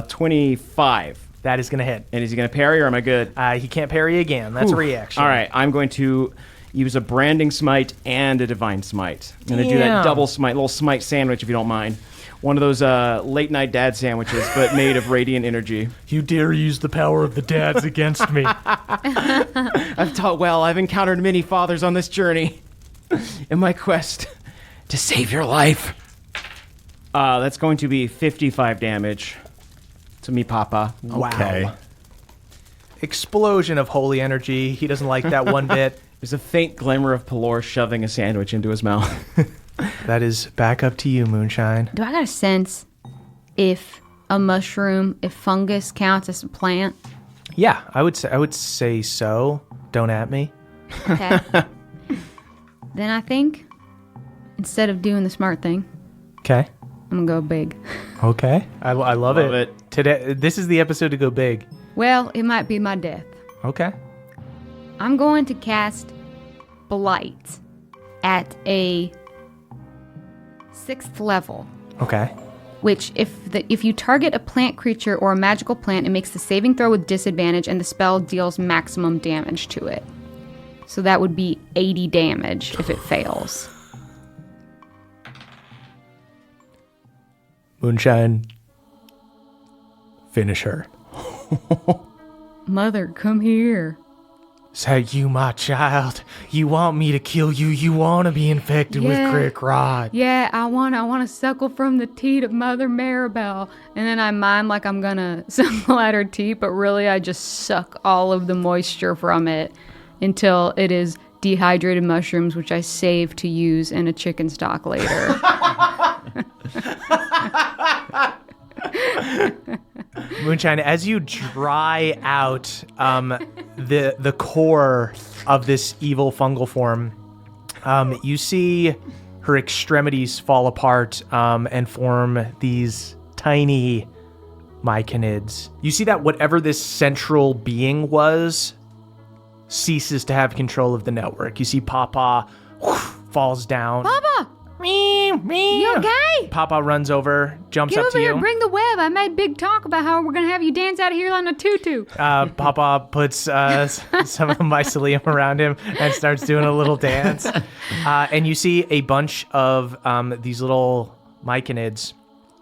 25. That is going to hit. And is he going to parry or am I good? He can't parry again. That's a reaction. All right. I'm going to use a branding smite and a divine smite. I'm going to do that Damn. double smite, little smite sandwich if you don't mind. One of those late night dad sandwiches, but made of radiant energy. You dare use the power of the dads against me. I've taught well. I've encountered many fathers on this journey in my quest to save your life. That's going to be 55 damage to me, Papa. Okay. Explosion of holy energy. He doesn't like that one bit. There's a faint glimmer of Pelor shoving a sandwich into his mouth. That is back up to you, Moonshine. Do I got a sense if if fungus counts as a plant? Yeah, I would say so. Don't at me. Okay. Then I think instead of doing the smart thing, Okay. I'm gonna go big. Okay. I love it. Today, this is the episode to go big. Well, it might be my death. Okay. I'm going to cast Blight at a 6th level. Okay. Which, if you target a plant creature or a magical plant, it makes the saving throw with disadvantage, and the spell deals maximum damage to it. So that would be 80 damage if it fails. Moonshine, finish her. Mother, come here. Say, you my child, you want me to kill you, you want to be infected with Crick Rod. Yeah, I want to suckle from the teat of Mother Maribel. And then I mime like I'm going to suckle at her teat, but really I just suck all of the moisture from it until it is dehydrated mushrooms, which I save to use in a chicken stock later. Moonshine, as you dry out the core of this evil fungal form, you see her extremities fall apart and form these tiny myconids. You see that whatever this central being was ceases to have control of the network. You see Papa falls down. Papa! You okay? Papa runs over, jumps Get up over to here, you. bring the web. I made big talk about how we're going to have you dance out of here on a tutu. Papa puts some of the mycelium around him and starts doing a little dance. And you see a bunch of these little myconids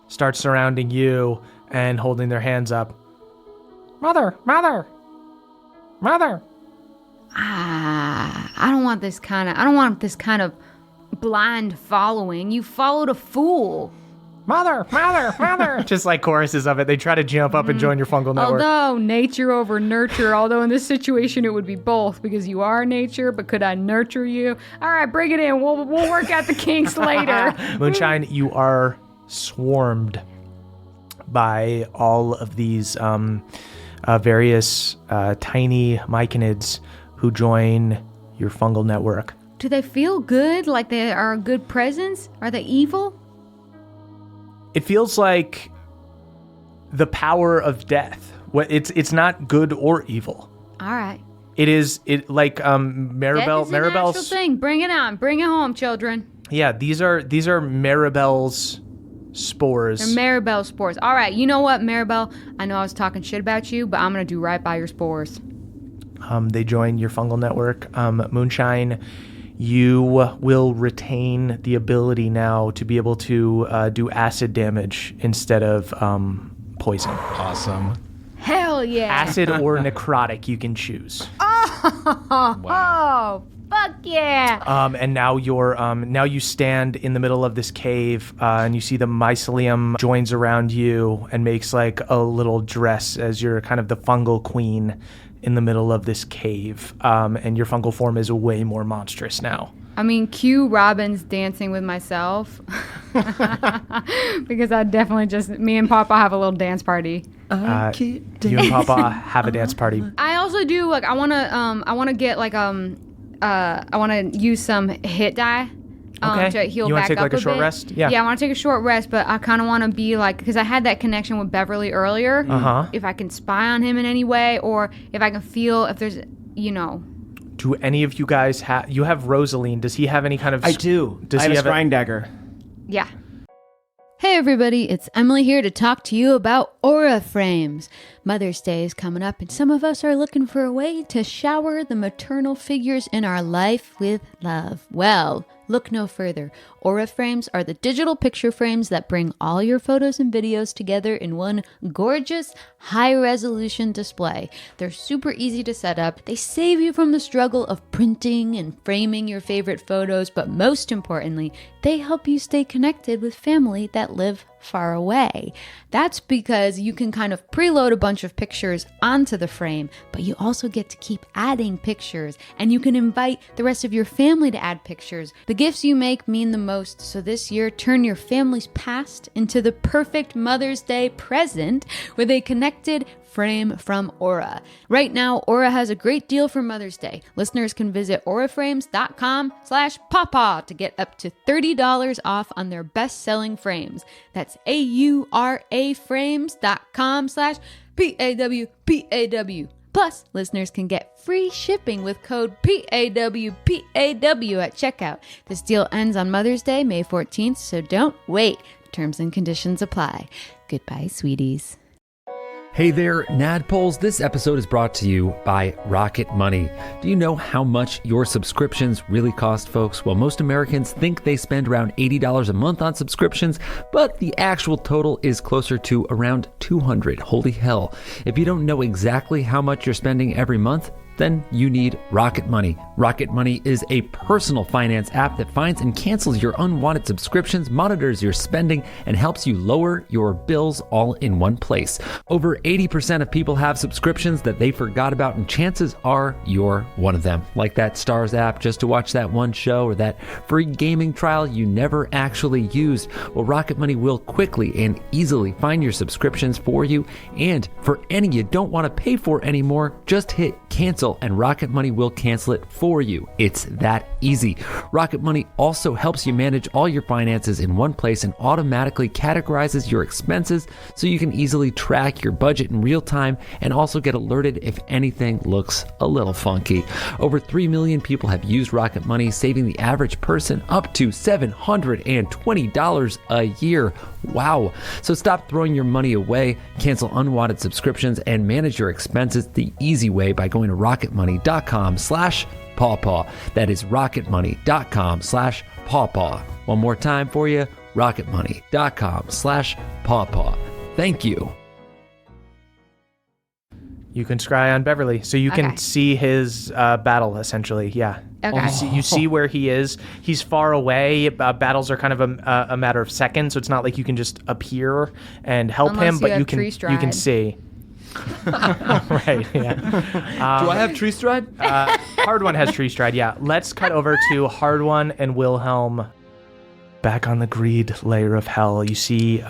start surrounding you and holding their hands up. Mother! I don't want this kind of blind following. You followed a fool. Mother! Just like choruses of it. They try to jump up and join your fungal network. Although nature over nurture, although in this situation it would be both because you are nature, but could I nurture you? All right, bring it in. We'll work out the kinks later. Moonshine, you are swarmed by all of these various tiny myconids who join your fungal network. Do they feel good? Like they are a good presence? Are they evil? It feels like the power of death. It's not good or evil. All right. It is like Maribel's Maribel's thing. Bring it on. Bring it home, children. Yeah, these are Maribel's spores. They're Maribel spores. All right. You know what, Maribel? I know I was talking shit about you, but I'm gonna do right by your spores. They join your fungal network. Moonshine, you will retain the ability now to be able to do acid damage instead of poison. Awesome. Hell yeah. Acid or necrotic, you can choose. Oh, fuck yeah. And now now you stand in the middle of this cave, and you see the mycelium joins around you and makes like a little dress as you're kind of the fungal queen in the middle of this cave. And your fungal form is way more monstrous now. I mean, cue Robin's dancing with myself. Because I definitely me and Papa have a little dance party. You and Papa have a dance party. I also do, like, I want to get, like, I want to use some hit die. Okay. To heal You want back to take up like a short bit. rest? Yeah. Yeah, I want to take a short rest, but I kind of want to be like, because I had that connection with Beverly earlier. Uh-huh. If I can spy on him in any way, or if I can feel if there's, Do any of you guys have? You have Rosaline. Does he have any kind of? I do. Does I he have have a scrying dagger. Yeah. Hey everybody, it's Emily here to talk to you about Aura Frames. Mother's Day is coming up and some of us are looking for a way to shower the maternal figures in our life with love. Well, Look no further. Aura frames are the digital picture frames that bring all your photos and videos together in one gorgeous, high-resolution display. They're super easy to set up. They save you from the struggle of printing and framing your favorite photos, but most importantly, they help you stay connected with family that live far away. That's because you can kind of preload a bunch of pictures onto the frame, but you also get to keep adding pictures, and you can invite the rest of your family to add pictures. The gifts you make mean the most, so this year, turn your family's past into the perfect Mother's Day present with a connected frame from Aura. Right now, Aura has a great deal for Mother's Day. Listeners can visit auraframes.com/pawpaw to get up to $30 off on their best-selling frames. That's AURA frames.com/PAWPAW. Plus, listeners can get free shipping with code PAWPAW at checkout. This deal ends on Mother's Day, May 14th, so don't wait. Terms and conditions apply. Goodbye, sweeties. Hey there, Nadpoles. This episode is brought to you by Rocket Money. Do you know how much your subscriptions really cost, folks? Well, most Americans think they spend around $80 a month on subscriptions, but the actual total is closer to around $200. Holy hell. If you don't know exactly how much you're spending every month, then you need Rocket Money. Rocket Money is a personal finance app that finds and cancels your unwanted subscriptions, monitors your spending, and helps you lower your bills all in one place. Over 80% of people have subscriptions that they forgot about, and chances are you're one of them. Like that Stars app just to watch that one show, or that free gaming trial you never actually used. Well, Rocket Money will quickly and easily find your subscriptions for you, and for any you don't want to pay for anymore, just hit cancel and Rocket Money will cancel it for you. It's that easy. Rocket Money also helps you manage all your finances in one place and automatically categorizes your expenses so you can easily track your budget in real time and also get alerted if anything looks a little funky. Over 3 million people have used Rocket Money, saving the average person up to $720 a year. Wow. So stop throwing your money away, cancel unwanted subscriptions, and manage your expenses the easy way by going to rocketmoney.com/pawpaw. That is rocketmoney.com/pawpaw. One more time for you, rocketmoney.com/pawpaw. Thank you. You can scry on Beverly, so you can Okay. see his battle, essentially. Yeah. Okay. You see where he is. He's far away. Battles are kind of a matter of seconds, so it's not like you can just appear and help Unless him, you but have you tree can stride. see. Right, yeah. Do I have tree stride? Hard One has tree stride, yeah. Let's cut over to Hard One and Wilhelm. Back on the greed layer of hell, you see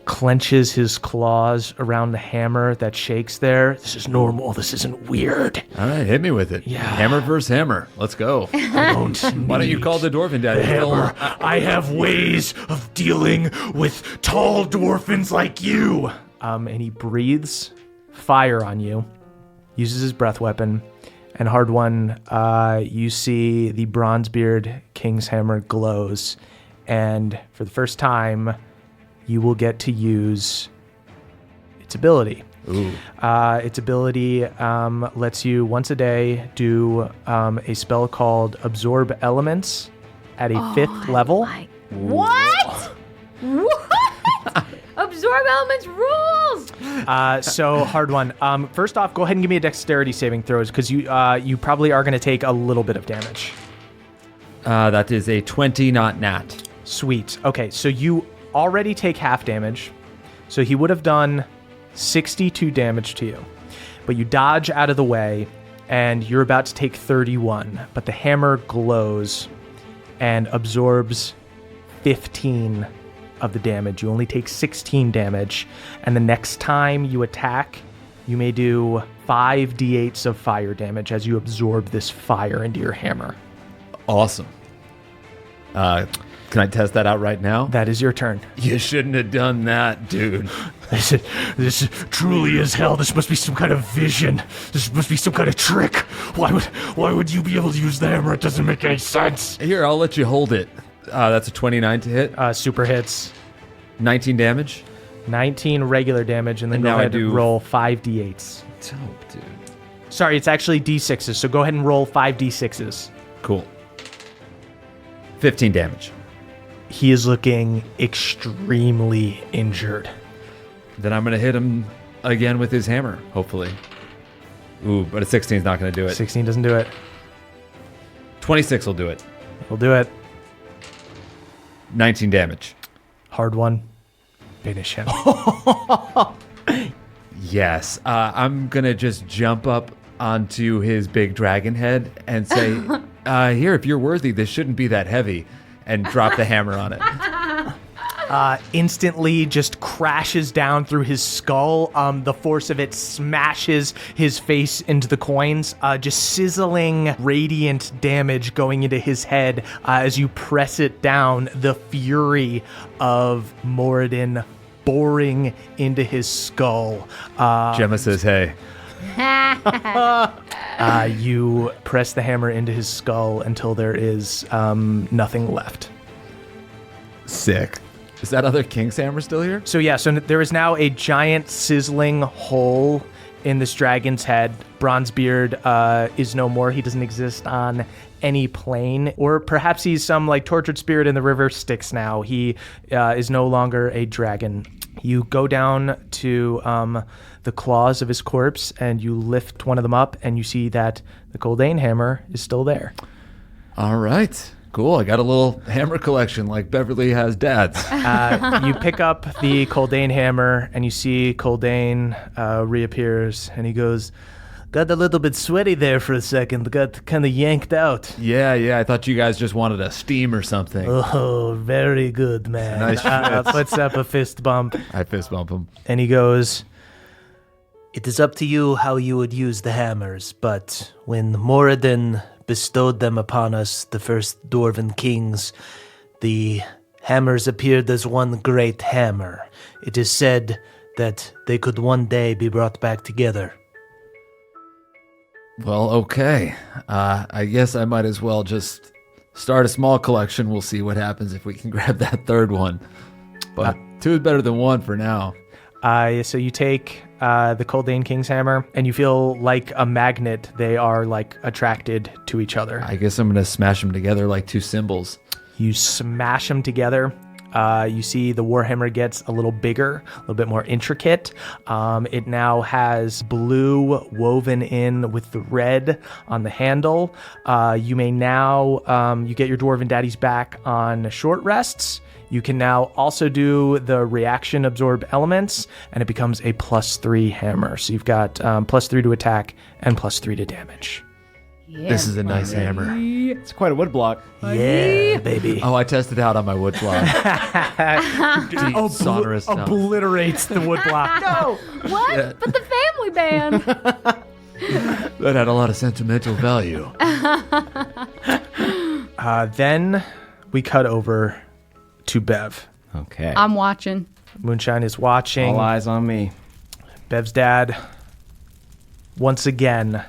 clenches his claws around the hammer that shakes there. This is normal. This isn't weird. All right, hit me with it. Yeah. Hammer versus hammer. Let's go. Why don't you call the Dwarven Daddy? Hammer, I have ways of dealing with tall dwarfins like you. And he breathes fire on you, uses his breath weapon, and Hard One, you see the Bronzebeard King's Hammer glows, and for the first time, you will get to use its ability. Ooh. Its ability lets you once a day do a spell called Absorb Elements at a 5th level. What? What? Absorb elements rules. So Hard One. First off, go ahead and give me a dexterity saving throws because you probably are going to take a little bit of damage. That is a 20, not nat. Sweet. Okay, so you already take half damage. So he would have done 62 damage to you. But you dodge out of the way, and you're about to take 31. But the hammer glows and absorbs 15 of the damage. You only take 16 damage. And the next time you attack, you may do 5d8s of fire damage as you absorb this fire into your hammer. Awesome. Can I test that out right now? That is your turn. You shouldn't have done that, dude. This truly is hell. This must be some kind of vision. This must be some kind of trick. Why would you be able to use the hammer? It doesn't make any sense. Here, I'll let you hold it. That's a 29 to hit. Super hits. 19 damage. 19 regular damage, and then And go now I ahead and do- roll 5d8s. Dope, dude. Sorry, it's actually d6s, so go ahead and roll 5d6s. Cool. 15 damage. He is looking extremely injured. Then I'm going to hit him again with his hammer, hopefully. Ooh, but a 16 is not going to do it. 16 doesn't do it. 26 will do it. He'll do it. 19 damage. Hard one. Finish him. Yes. I'm going to just jump up onto his big dragon head and say, here, if you're worthy, this shouldn't be that heavy, and drop the hammer on it. Instantly just crashes down through his skull. The force of it smashes his face into the coins, just sizzling radiant damage going into his head as you press it down, the fury of Moradin boring into his skull. Gemma says, hey. You press the hammer into his skull until there is nothing left. Sick. Is that other king's hammer still here? So there is now a giant sizzling hole in this dragon's head. Bronzebeard is no more. He doesn't exist on any plane. Or perhaps he's some like tortured spirit in the river Styx now. He is no longer a dragon. You go down to the claws of his corpse and you lift one of them up and you see that the Goldane hammer is still there. All right. Cool. I got a little hammer collection like Beverly has dad's. You pick up the Goldane hammer and you see Goldane reappears and he goes, got a little bit sweaty there for a second. Got kind of yanked out. Yeah. I thought you guys just wanted a steam or something. Oh, very good, man. Nice fist. Puts up a fist bump. I fist bump him. And he goes, it is up to you how you would use the hammers, but when Moradin bestowed them upon us, the first Dwarven kings, the hammers appeared as one great hammer. It is said that they could one day be brought back together. Well, okay. I guess I might as well just start a small collection. We'll see what happens if we can grab that third one. But two is better than one for now. So you take the Goldane King's hammer, and you feel like a magnet. They are like attracted to each other. I guess I'm going to smash them together like two cymbals. You smash them together. You see the Warhammer gets a little bigger, a little bit more intricate. It now has blue woven in with the red on the handle. You may now, you get your Dwarven daddies back on short rests. You can now also do the reaction absorb elements, and it becomes a +3 hammer. So you've got +3 to attack and +3 to damage. Yeah, This is a nice hammer. It's quite a wood block. Yeah, baby. Oh, I tested out on my wood block. Deep, sonorous sound. Obliterates the wood block. No! What? Yeah. But the family band. That had a lot of sentimental value. Then we cut over to Bev. Okay. I'm watching. Moonshine is watching. All eyes on me. Bev's dad, once again,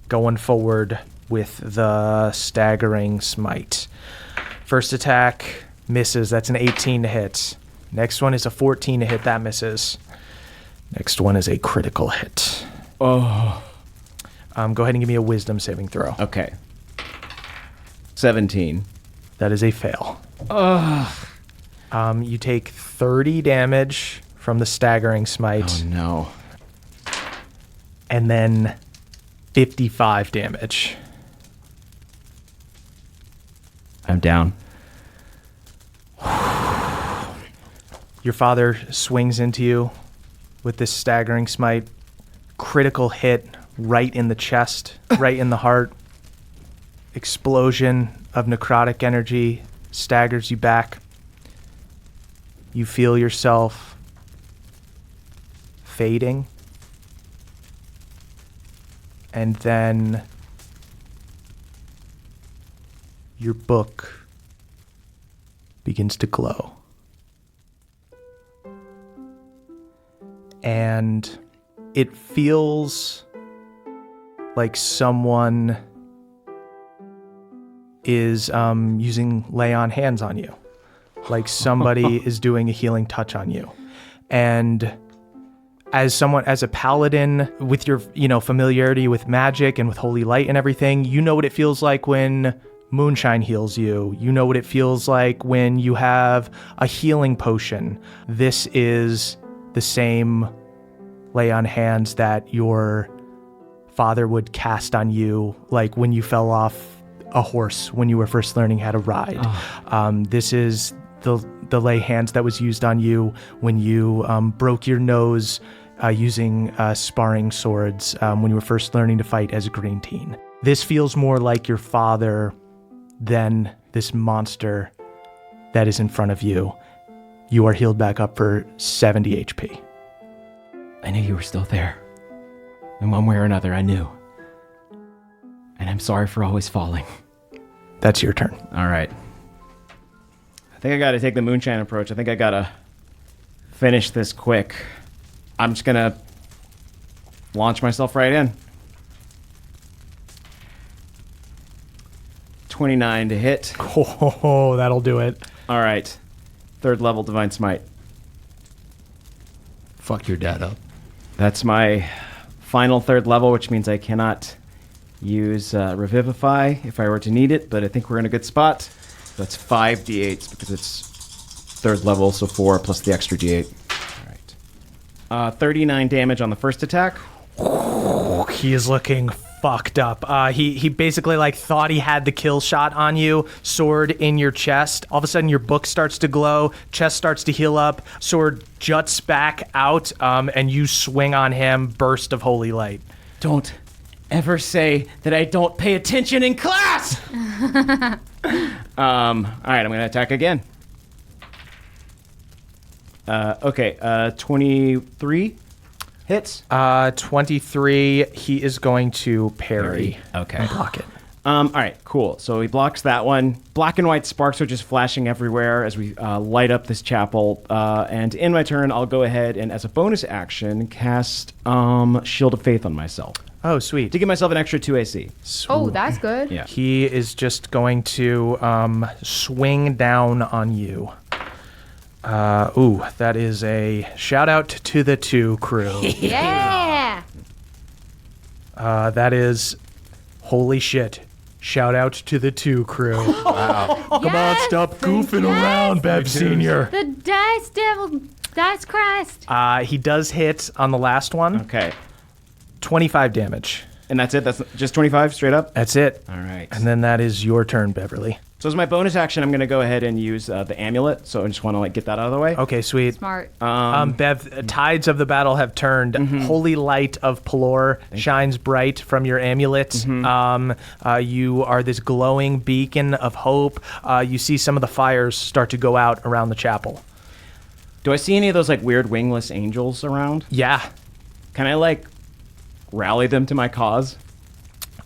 going forward with the staggering smite. First attack misses. That's an 18 to hit. Next one is a 14 to hit. That misses. Next one is a critical hit. Oh. Go ahead and give me a wisdom saving throw. Okay. 17. That is a fail. You take 30 damage from the staggering smite. Oh, no. And then 55 damage. I'm down. Your father swings into you with this staggering smite. Critical hit right in the chest, right in the heart. Explosion of necrotic energy staggers you back. You feel yourself fading. And then your book begins to glow. And it feels like someone is using lay on hands on you. Like somebody is doing a healing touch on you. And as a paladin with your, familiarity with magic and with holy light and everything, you know what it feels like when moonshine heals you. You know what it feels like when you have a healing potion. This is the same lay on hands that your father would cast on you, like when you fell off a horse when you were first learning how to ride. This is the lay hands that was used on you when you broke your nose using sparring swords when you were first learning to fight as a green teen. This feels more like your father than this monster that is in front of you. You are healed back up for 70 HP. I knew you were still there. In one way or another, I knew. And I'm sorry for always falling. That's your turn. All right. I think I got to take the moonshine approach. I think I got to finish this quick. I'm just going to launch myself right in. 29 to hit. Oh, that'll do it. All right. 3rd level Divine Smite. Fuck your dad up. That's my final 3rd level, which means I cannot use Revivify if I were to need it, but I think we're in a good spot. That's 5 d8s because it's 3rd level, so 4 plus the extra d8. All right. 39 damage on the first attack. He is looking fucked up. He basically like thought he had the kill shot on you, sword in your chest. All of a sudden your book starts to glow, chest starts to heal up, sword juts back out, and you swing on him, burst of holy light. Don't ever say that I don't pay attention in class! All right, I'm going to attack again. Okay, 23 hits. 23, he is going to parry. Okay. And block it. All right, cool. So he blocks that one. Black and white sparks are just flashing everywhere as we light up this chapel. And in my turn, I'll go ahead and, as a bonus action, cast Shield of Faith on myself Oh, sweet. to give myself an extra 2 AC. Oh, that's good. Yeah. He is just going to swing down on you. That is a shout out to the 2 crew. Yeah. That is holy shit. Shout out to the 2 crew. Wow. Come on, stop goofing around, Bev Senior. The dice devil, dice Christ. He does hit on the last one. Okay. 25 damage. And that's it? That's just 25 straight up? That's it. All right. And then that is your turn, Beverly. So as my bonus action, I'm going to go ahead and use the amulet. So I just want to get that out of the way. Okay, sweet. Smart. Bev, tides of the battle have turned. Holy light of Pelor shines bright from your amulet. You are this glowing beacon of hope. You see some of the fires start to go out around the chapel. Do I see any of those like weird wingless angels around? Yeah. Can I like rally them to my cause?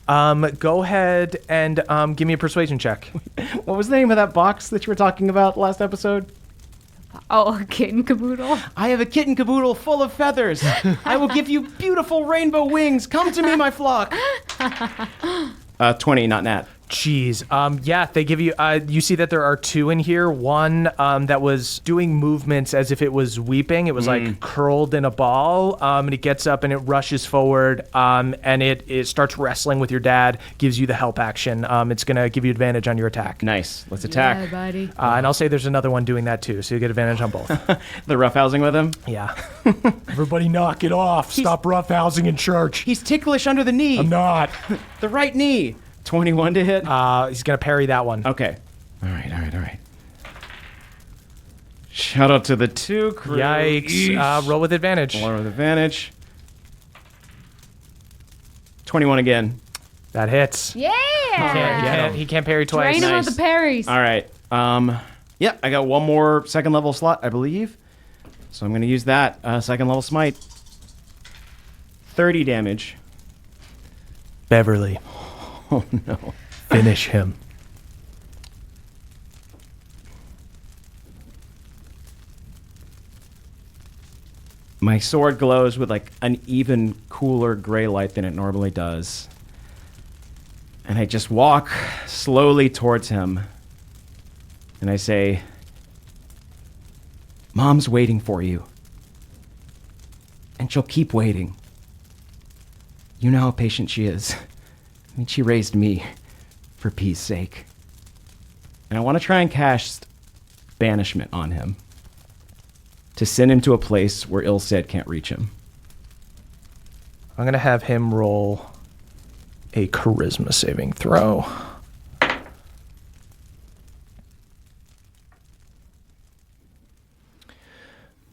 Go ahead and give me a persuasion check. What was the name of that box that you were talking about last episode? Oh, a kitten caboodle. I have a kitten caboodle full of feathers. I will give you beautiful rainbow wings. Come to me, my flock. 20, not nat. Jeez. Yeah, they give you, you see that there are 2 in here. One that was doing movements as if it was weeping. It was like curled in a ball. And it gets up and it rushes forward. And it starts wrestling with your dad, gives you the help action. It's going to give you advantage on your attack. Nice. Let's attack. Yeah, buddy. And I'll say there's another one doing that too. So you get advantage on both. The roughhousing with him. Yeah. Everybody knock it off. Stop roughhousing in church. He's ticklish under the knee. I'm not. The right knee. 21 to hit. He's going to parry that one. Okay. All right. Shout out to the 2 crew. Yikes. Roll with advantage. Roll with advantage. 21 again. That hits. Yeah. He can't parry twice. Train him with the parries. All right. Yeah, I got one more second level slot, I believe. So I'm going to use that. Second level smite. 30 damage. Beverly. Oh, no. Finish him. My sword glows with like an even cooler gray light than it normally does. And I just walk slowly towards him. And I say, Mom's waiting for you. And she'll keep waiting. You know how patient she is. I mean, she raised me for peace sake. And I want to try and cast banishment on him to send him to a place where Ilsed can't reach him. I'm going to have him roll a charisma saving throw.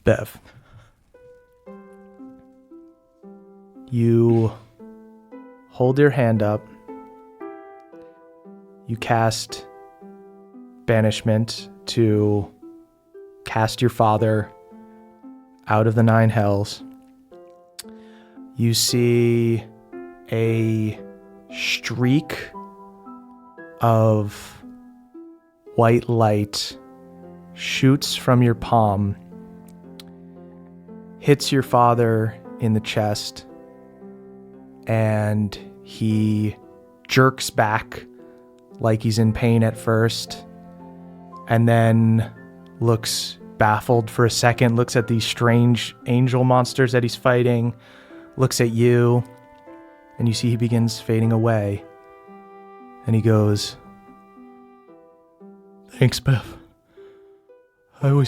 Bev. You hold your hand up. You cast banishment to cast your father out of the 9 hells. You see a streak of white light shoots from your palm, hits your father in the chest, and he jerks back like he's in pain at first, and then looks baffled for a second, looks at these strange angel monsters that he's fighting, looks at you, and you see he begins fading away. And he goes, Thanks, Bev. I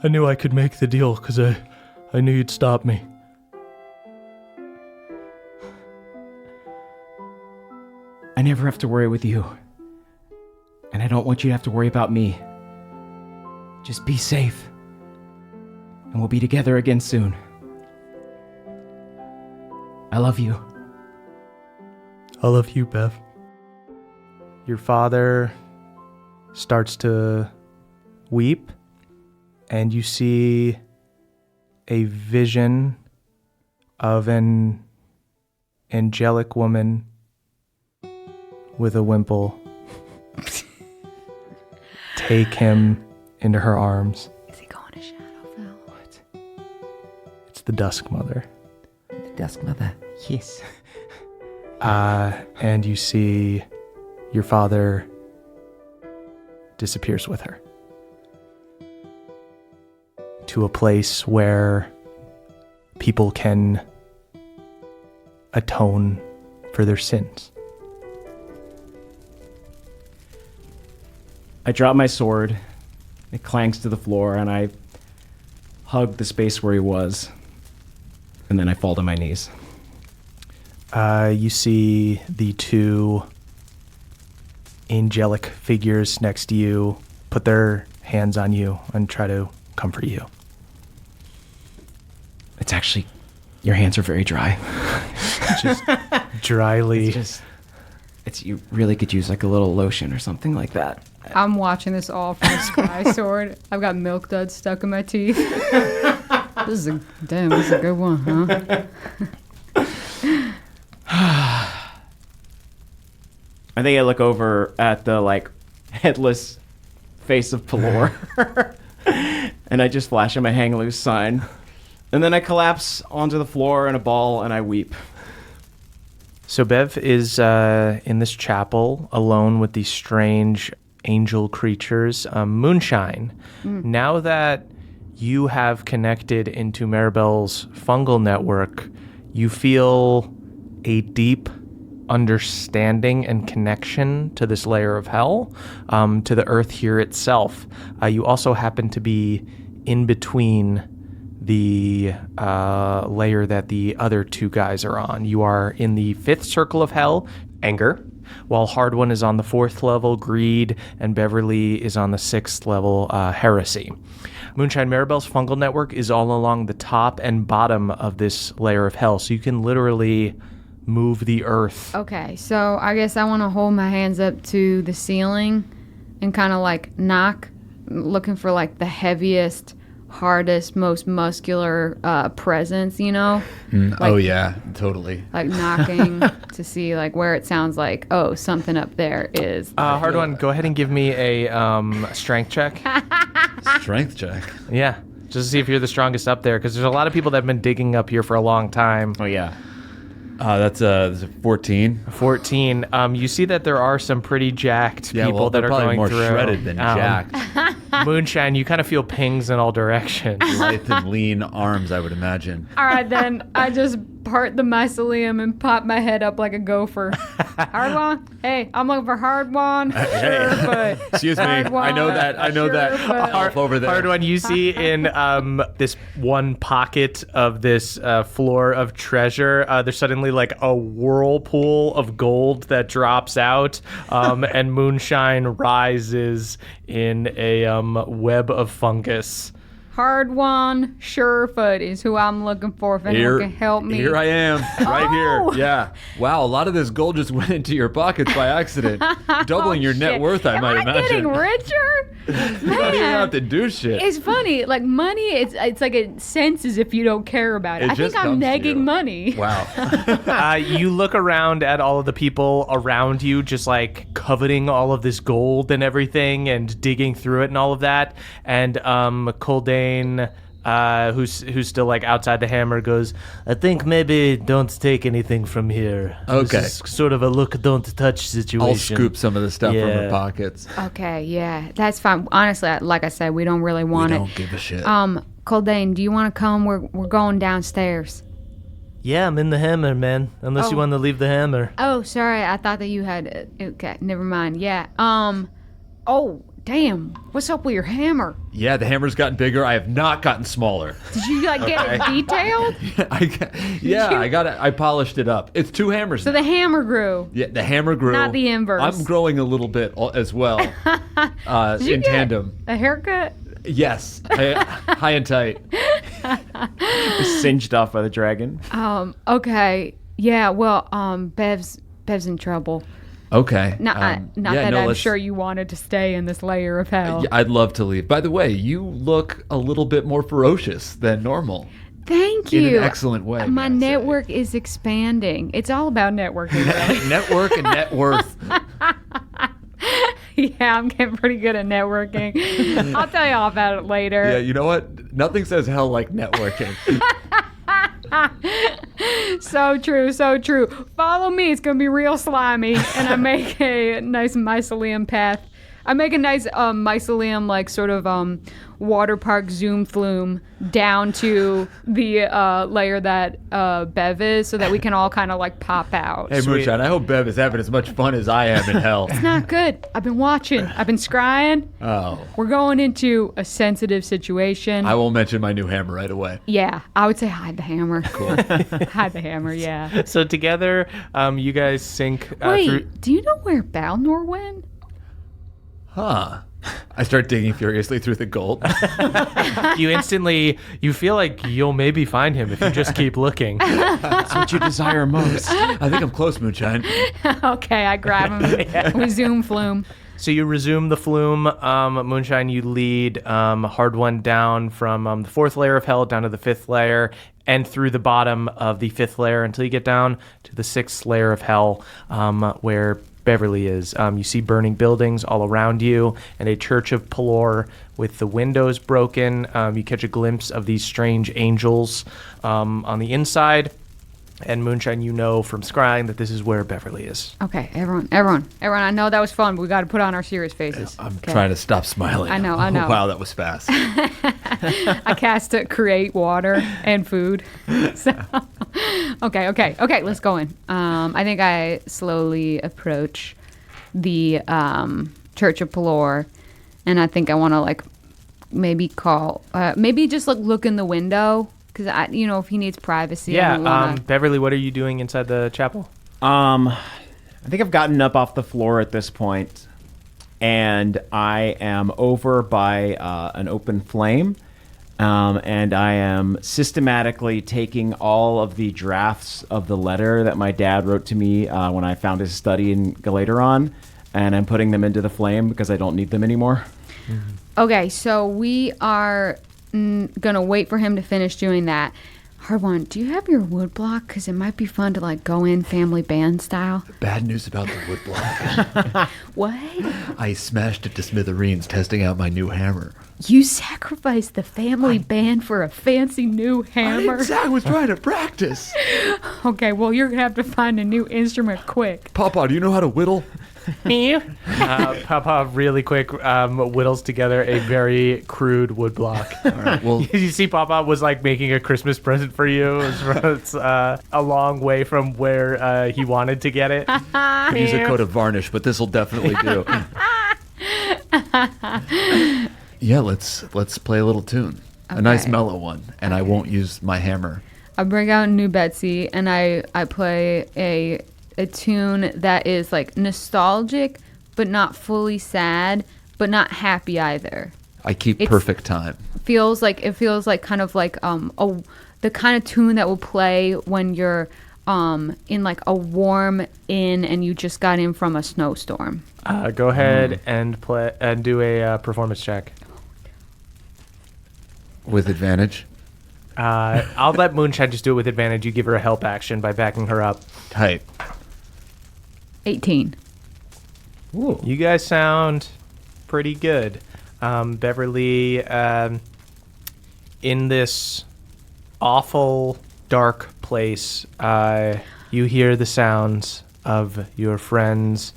knew I could make the deal because I knew you'd stop me. I never have to worry with you. And I don't want you to have to worry about me. Just be safe. And we'll be together again soon. I love you. I love you, Bev. your father starts to weep, and you see a vision of an angelic woman with a wimple take him into her arms. Is he going to Shadowfell? What? It's the Dusk Mother. The Dusk Mother. Yes. And you see your father disappears with her to a place where people can atone for their sins. I drop my sword, it clanks to the floor, and I hug the space where he was, and then I fall to my knees. You see the two angelic figures next to you put their hands on you and try to comfort you. It's actually, your hands are very dry. Just dryly. It's you really could use like a little lotion or something like that. I'm watching this all from the Sky Sword. I've got milk duds stuck in my teeth. This is a good one, huh? I think I look over at the like headless face of Pelor, and I just flash him a hang loose sign, and then I collapse onto the floor in a ball and I weep. So Bev is in this chapel alone with these strange angel creatures. Moonshine, now that you have connected into Maribel's fungal network, you feel a deep understanding and connection to this layer of hell, to the earth here itself. You also happen to be in between the layer that the other two guys are on. You are in the 5th circle of hell, anger, while Hard One is on the 4th level, greed, and Beverly is on the 6th level, heresy. Moonshine, Maribel's fungal network is all along the top and bottom of this layer of hell, so you can literally move the earth. Okay, so I guess I want to hold my hands up to the ceiling and kind of like knock, looking for like the heaviest, hardest, most muscular presence, you know? Like, oh yeah, totally. Like knocking to see like where it sounds like, oh, something up there is. Hard One, go ahead and give me a strength check. Strength check. Yeah, just to see if you're the strongest up there, because there's a lot of people that have been digging up here for a long time. Oh yeah. That's a 14. 14. You see that there are some pretty jacked people that are probably going more through. shredded than jacked. Moonshine, you kind of feel pings in all directions. Lithe and lean arms, I would imagine. All right, then I just part the mycelium and pop my head up like a gopher. Hardwon? Hey, I'm looking for Hardwon. Surefoot. Excuse me. I know that elf over there. Hard one you see in this one pocket of this floor of treasure. There's suddenly like a whirlpool of gold that drops out, and Moonshine rises in a web of fungus. Hardwon Surefoot is who I'm looking for. If anyone can help me. Here I am, right Oh! here. Yeah. Wow, a lot of this gold just went into your pockets by accident. Doubling your net Shit. worth, I Am might I imagine. getting richer? You don't even have to do shit. It's funny. Like money, it's like it senses if you don't care about it. It I think just I'm comes to you. negging money. Wow. You look around at all of the people around you, just like coveting all of this gold and everything, and digging through it and all of that. And Coldane, who's still like outside the hammer, goes, "I think maybe don't take anything from here. Okay. This is sort of a look, don't touch situation." I'll scoop some of the stuff from Yeah. her pockets. Okay, yeah, that's fine. Honestly, like I said, we don't really We want it. don't give a shit. Coldane, do you want to come? We're going downstairs. Yeah, I'm in the hammer, man. Unless you Oh. want to leave the hammer. Oh, sorry. I thought that you had. Okay, never mind. Yeah. Oh, damn. What's up with your hammer? Yeah, the hammer's gotten bigger. I have not gotten smaller. Did you like get it detailed? I polished it up. It's 2 hammers. So now. the hammer grew. Yeah, the hammer grew. Not the inverse. I'm growing a little bit as well, Did you in get tandem. A haircut? Yes, high and tight. Singed off by the dragon. Okay. Yeah. Well, Bev's in trouble. Okay. Not that I'm sure you wanted to stay in this layer of hell. Yeah, I'd love to leave. By the way, you look a little bit more ferocious than normal. Thank you. In an excellent way. My may I say. network is expanding. It's all about networking, really. Network and net worth. Yeah, I'm getting pretty good at networking. I'll tell you all about it later. Yeah, you know what? Nothing says hell like networking. So true, so true. Follow me. It's going to be real slimy. And I make a nice mycelium path. I make a nice mycelium, like sort of water park zoom flume down to the layer that Bev is, so that we can all kind of like pop out. Hey, Moonshine, I hope Bev is having as much fun as I am in hell. It's not good. I've been watching. I've been scrying. Oh. We're going into a sensitive situation. I won't mention my new hammer right away. Yeah, I would say hide the hammer. Cool. Hide the hammer, yeah. So together, you guys sink Wait, through. do you know where Balnor went? Huh. I start digging furiously through the gold. You feel like you'll maybe find him if you just keep looking. That's what you desire most. I think I'm close, Moonshine. Okay, I grab him. We zoom flume. So you resume the flume. Moonshine, you lead Hard One down from the 4th layer of hell down to the 5th layer and through the bottom of the 5th layer until you get down to the 6th layer of hell, where Beverly is. You see burning buildings all around you and a church of Pelor with the windows broken. You catch a glimpse of these strange angels on the inside. And Moonshine, you know from scrying that this is where Beverly is. Okay, everyone, I know that was fun, but we got to put on our serious faces. I'm Okay. trying to stop smiling. I know. Wow, that was fast. I cast to create water and food. So, okay, let's go in. I think I slowly approach the Church of Pelor, and I think I want to like maybe call, maybe just like look in the window. Because, if he needs privacy. I don't wanna... Beverly, what are you doing inside the chapel? I think I've gotten up off the floor at this point, and I am over by an open flame, and I am systematically taking all of the drafts of the letter that my dad wrote to me when I found his study in Galateron, and I'm putting them into the flame because I don't need them anymore. Mm-hmm. Okay, so we are... gonna wait for him to finish doing that. Hardwon, do you have your wood block? Because it might be fun to like go in family band style. Bad news about the wood block. What? I smashed it to smithereens testing out my new hammer. You sacrificed the family band for a fancy new hammer? I was trying to practice. Okay, well, you're gonna have to find a new instrument quick. Papa, do you know how to whittle? Papa really quick whittles together a very crude woodblock. All right, well, You see, Papa was like making a Christmas present for you. It's a long way from where he wanted to get it. could use a coat of varnish, but this will definitely do. Yeah, let's play a little tune. A nice Okay. mellow one, and I won't use my hammer. I bring out New Betsy and I play a tune that is like nostalgic, but not fully sad, but not happy either. I keep It's- perfect time. It feels like kind of like the kind of tune that will play when you're in like a warm inn and you just got in from a snowstorm. Go ahead and play and do a performance check. With advantage. I'll let Moonshine just do it with advantage. You give her a help action by backing her up. Tight. 18. You guys sound pretty good. Beverly, in this awful, dark place, you hear the sounds of your friends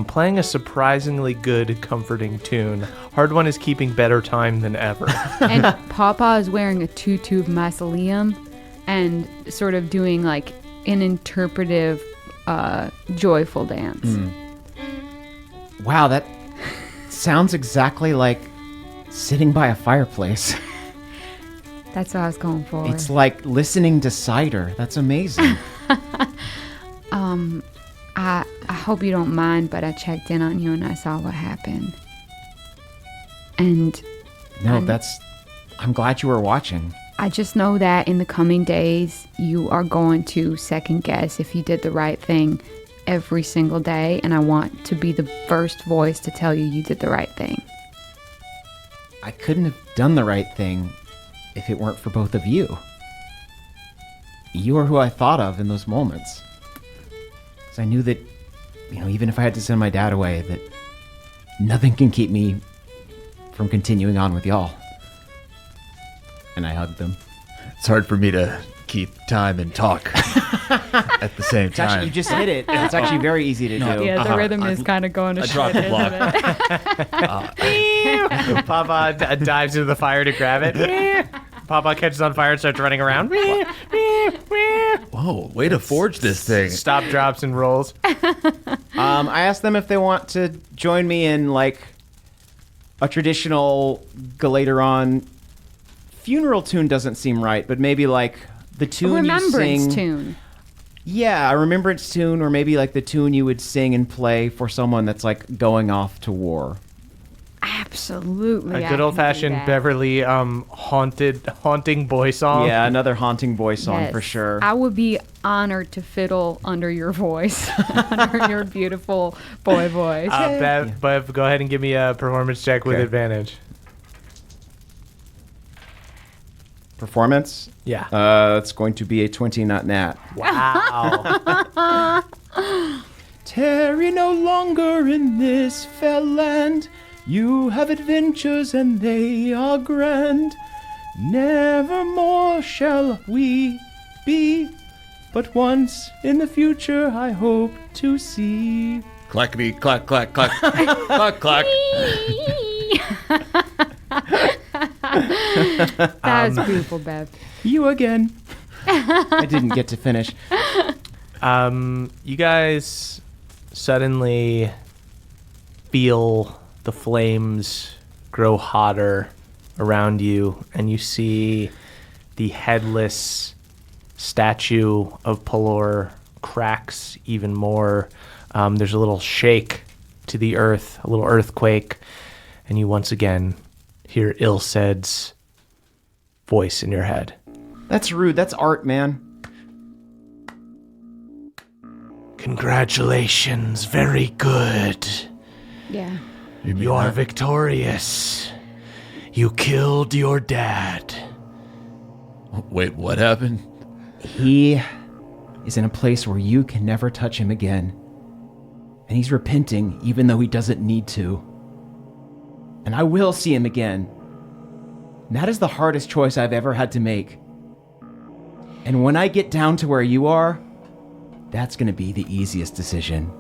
playing a surprisingly good, comforting tune. Hard One is keeping better time than ever. And Papa is wearing a tutu of mausoleum and sort of doing like an interpretive, joyful dance. Wow, that sounds exactly like sitting by a fireplace. That's what I was going for. It's like listening to cider. That's amazing. I hope you don't mind, but I checked in on you and I saw what happened. And No, I'm glad you were watching. I just know that in the coming days, you are going to second guess if you did the right thing every single day. And I want to be the first voice to tell you you did the right thing. I couldn't have done the right thing if it weren't for both of you. You are who I thought of in those moments. Because I knew that, even if I had to send my dad away, that nothing can keep me from continuing on with y'all. And I hugged them. It's hard for me to keep time and talk at the same It's actually, you time. just hit it. It's actually very easy to do. Yeah, the rhythm is kind of going to shit, dropped the isn't block. it? Papa dives into the fire to grab it. Papa catches on fire and starts running around. Whoa, way to forge this thing. Stop, drops, and rolls. I asked them if they want to join me in like a traditional Galateron funeral tune. Doesn't seem right, but maybe like the A tune you remembrance sing. tune. Yeah, a remembrance tune, or maybe like the tune you would sing and play for someone that's like going off to war. Absolutely. A I good can do old-fashioned that. Beverly haunting boy song. Yeah, another haunting boy song Yes. for sure. I would be honored to fiddle under your voice, under your beautiful boy voice. Bev, go ahead and give me a performance check with Okay. advantage. Performance? Yeah. It's going to be a 20, not nat. Wow. Tarry no longer in this fell land. You have adventures and they are grand. Nevermore shall we be, but once in the future I hope to see. Clackety, clack, clack, clack, clack, clack. That was beautiful, Bev. You again. I didn't get to finish. You guys suddenly feel the flames grow hotter around you, and you see the headless statue of Pelor cracks even more. There's a little shake to the earth, a little earthquake, and you once again hear Ilsed's voice in your head. That's rude. That's art, man. Congratulations, very good. Yeah. You are victorious. You killed your dad. Wait, what happened? He is in a place where you can never touch him again. And he's repenting even though he doesn't need to. And I will see him again. And that is the hardest choice I've ever had to make. And when I get down to where you are, that's going to be the easiest decision.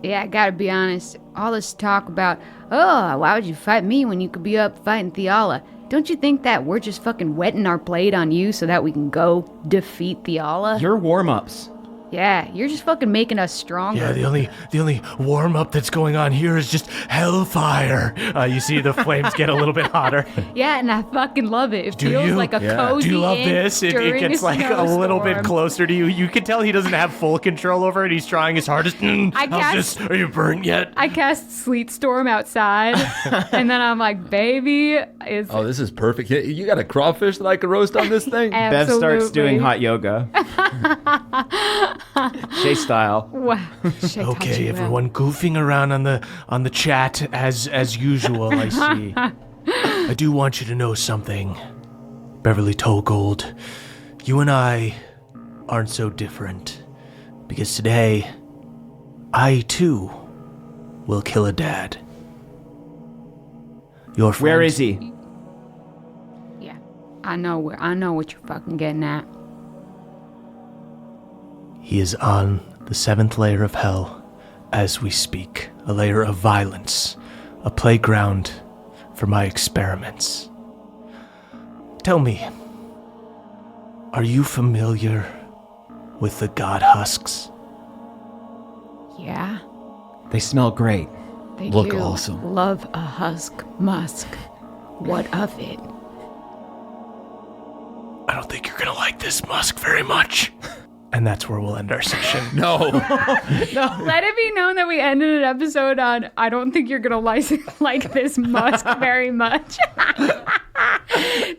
Yeah, I gotta be honest. All this talk about, oh, why would you fight me when you could be up fighting Theala? Don't you think that we're just fucking wetting our blade on you so that we can go defeat Theala? Your warm-ups. Yeah, you're just fucking making us stronger. Yeah, the only warm up that's going on here is just Hellfire. You see the flames get a little bit hotter. Yeah, and I fucking love it. It Do feels you? like a cozy Do you love inn this? It during gets like a little bit snowstorm. closer to you. You can tell he doesn't have full control over it. He's trying his hardest. I How's this? Are you burnt yet? I cast Sleet Storm outside, and then I'm like, baby, is Oh, this is perfect. You got a crawfish that I could roast on this thing? Bev starts doing absolutely- hot yoga. Shay style. Wow. Shit, Okay, touchy, everyone goofing around on the chat as usual, I see. I do want you to know something. Beverly Togold, you and I aren't so different. Because today, I too will kill a dad. Your friend, Where is he? Yeah, I know what you're fucking getting at. He is on the 7th layer of hell as we speak. A layer of violence. A playground for my experiments. Tell me, are you familiar with the god husks? Yeah, They smell great. they Look do. awesome. Love a husk musk. What of it? I don't think you're gonna like this musk very much. And that's where we'll end our session. No. Let it be known that we ended an episode on, I don't think you're gonna like this musk very much.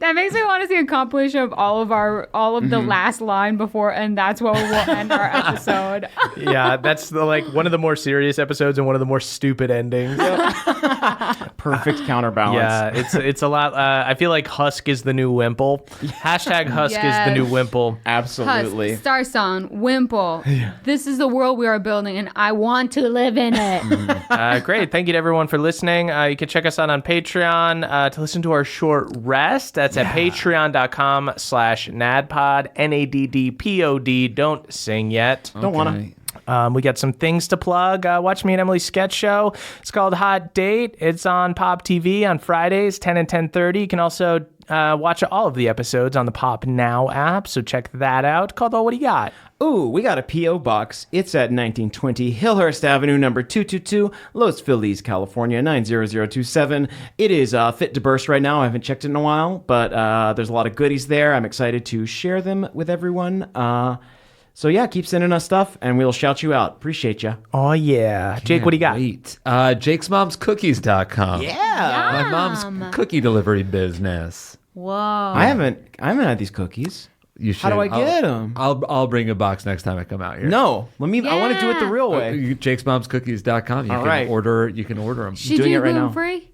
That makes me want to see a compilation of all of the last line before, and that's where we'll end our episode. Yeah, that's one of the more serious episodes and one of the more stupid endings. Perfect counterbalance. Yeah, it's a lot. I feel like Husk is the new Wimple. Hashtag Husk is the new Yes. Wimple. Absolutely. Husk, Star Song, Wimple. This is the world we are building, and I want to live in it. Great. Thank you to everyone for listening. You can check us out on Patreon to listen to our short rest. That's at patreon.com/NADPOD, NADDPOD. Don't sing yet. Don't want to. We got some things to plug. Watch me and Emily's sketch show. It's called Hot Date. It's on Pop TV on Fridays, 10 and 10:30. You can also watch all of the episodes on the Pop Now app, so check that out. Caldwell, what do you got? Ooh, we got a P.O. box. It's at 1920 Hillhurst Avenue, number 222, Los Feliz, California, 90027. It is fit to burst right now. I haven't checked it in a while, but there's a lot of goodies there. I'm excited to share them with everyone. So yeah, keep sending us stuff, and we'll shout you out. Appreciate you. Oh, yeah. Jake, what do you got? Wait. JakesMomsCookies.com. Yeah. My mom's cookie delivery business. Whoa. I haven't had these cookies. You should. How do I get them? I'll bring a box next time I come out here. No, I want to do it the real way. JakesMomsCookies.com. All right. You can order them. She doing do it right now. gluten-free?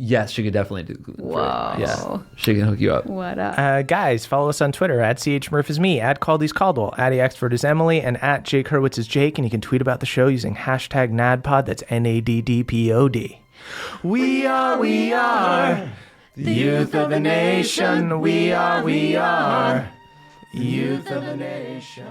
Yes, she could definitely do gluten free. Whoa. Yeah, she can hook you up. What up? Guys, follow us on Twitter at CHMurph is me, at Caldy's Caldwell, at EXford is Emily, and at Jake Hurwitz is Jake. And you can tweet about the show using hashtag NADPOD. That's NADDPOD. We are the youth of the nation. We are youth of the nation.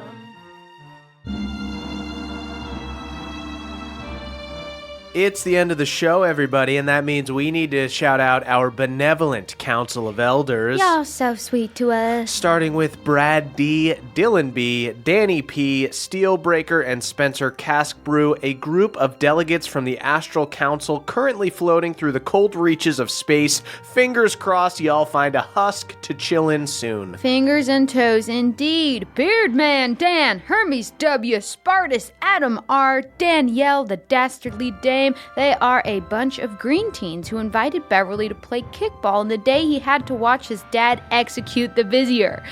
It's the end of the show, everybody, and that means we need to shout out our benevolent Council of Elders. Y'all so sweet to us. Starting with Brad D, Dylan B, Danny P, Steelbreaker, and Spencer Caskbrew, a group of delegates from the Astral Council currently floating through the cold reaches of space. Fingers crossed y'all find a husk to chill in soon. Fingers and toes, indeed. Beardman Dan, Hermes W, Spartus, Adam R, Danielle, the Dastardly Dame. They are a bunch of green teens who invited Beverly to play kickball on the day he had to watch his dad execute the Vizier.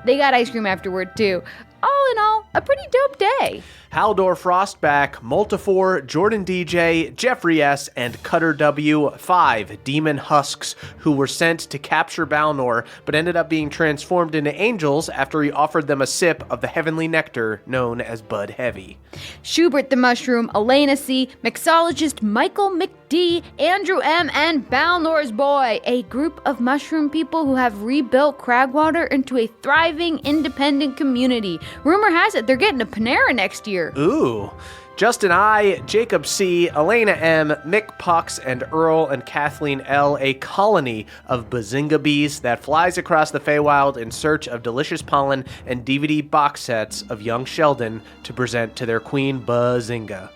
They got ice cream afterward, too. All in all, a pretty dope day. Haldor Frostback, Multifor, Jordan DJ, Jeffrey S., and Cutter W., 5 demon husks who were sent to capture Balnor, but ended up being transformed into angels after he offered them a sip of the heavenly nectar known as Bud Heavy. Schubert the Mushroom, Elena C., mixologist Michael McD, Andrew M., and Balnor's Boy, a group of mushroom people who have rebuilt Cragwater into a thriving, independent community. Rumor has it they're getting a Panera next year. Ooh. Justin I, Jacob C, Elena M, Mick Pucks, and Earl and Kathleen L, a colony of Bazinga bees that flies across the Feywild in search of delicious pollen and DVD box sets of young Sheldon to present to their queen, Bazinga.